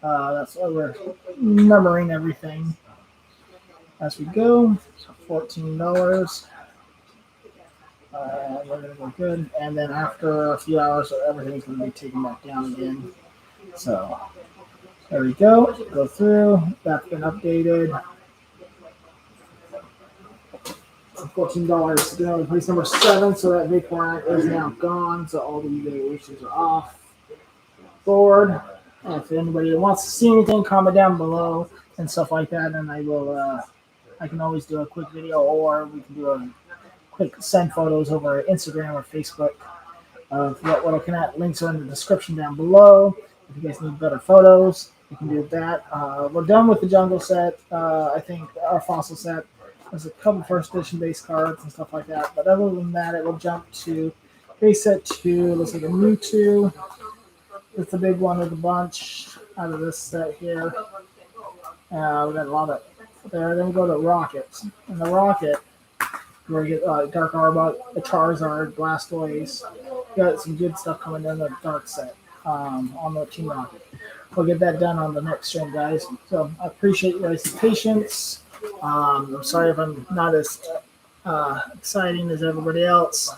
That's why we're numbering everything as we go. So $14. We're going to go good. And then after a few hours, everything's going to be taken back down again. So there we go. Go through. That's been updated. $14 to go. Place number 7. So that Vaporeon is now gone. So all the evaluations are off board. And if anybody wants to see anything, comment down below and stuff like that, and I will. I can always do a quick video, or we can do a quick send photos over Instagram or Facebook of what we're looking at. Links are in the description down below. If you guys need better photos, you can do that. We're done with the jungle set. I think our fossil set. There's a couple first edition base cards and stuff like that. But other than that, it will jump to base set 2. Looks like a Mewtwo. It's the big one of the bunch out of this set here. We got a lot of there. Then we go to Rockets. And the Rocket, where you get Dark Arbok, a Charizard, Blastoise. Got some good stuff coming in the Dark set on the Team Rocket. We'll get that done on the next stream, guys. So I appreciate you guys' patience. I'm sorry if I'm not as exciting as everybody else.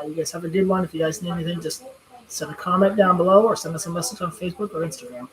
You guys have a good one. If you guys need anything, just send a comment down below or send us a message on Facebook or Instagram.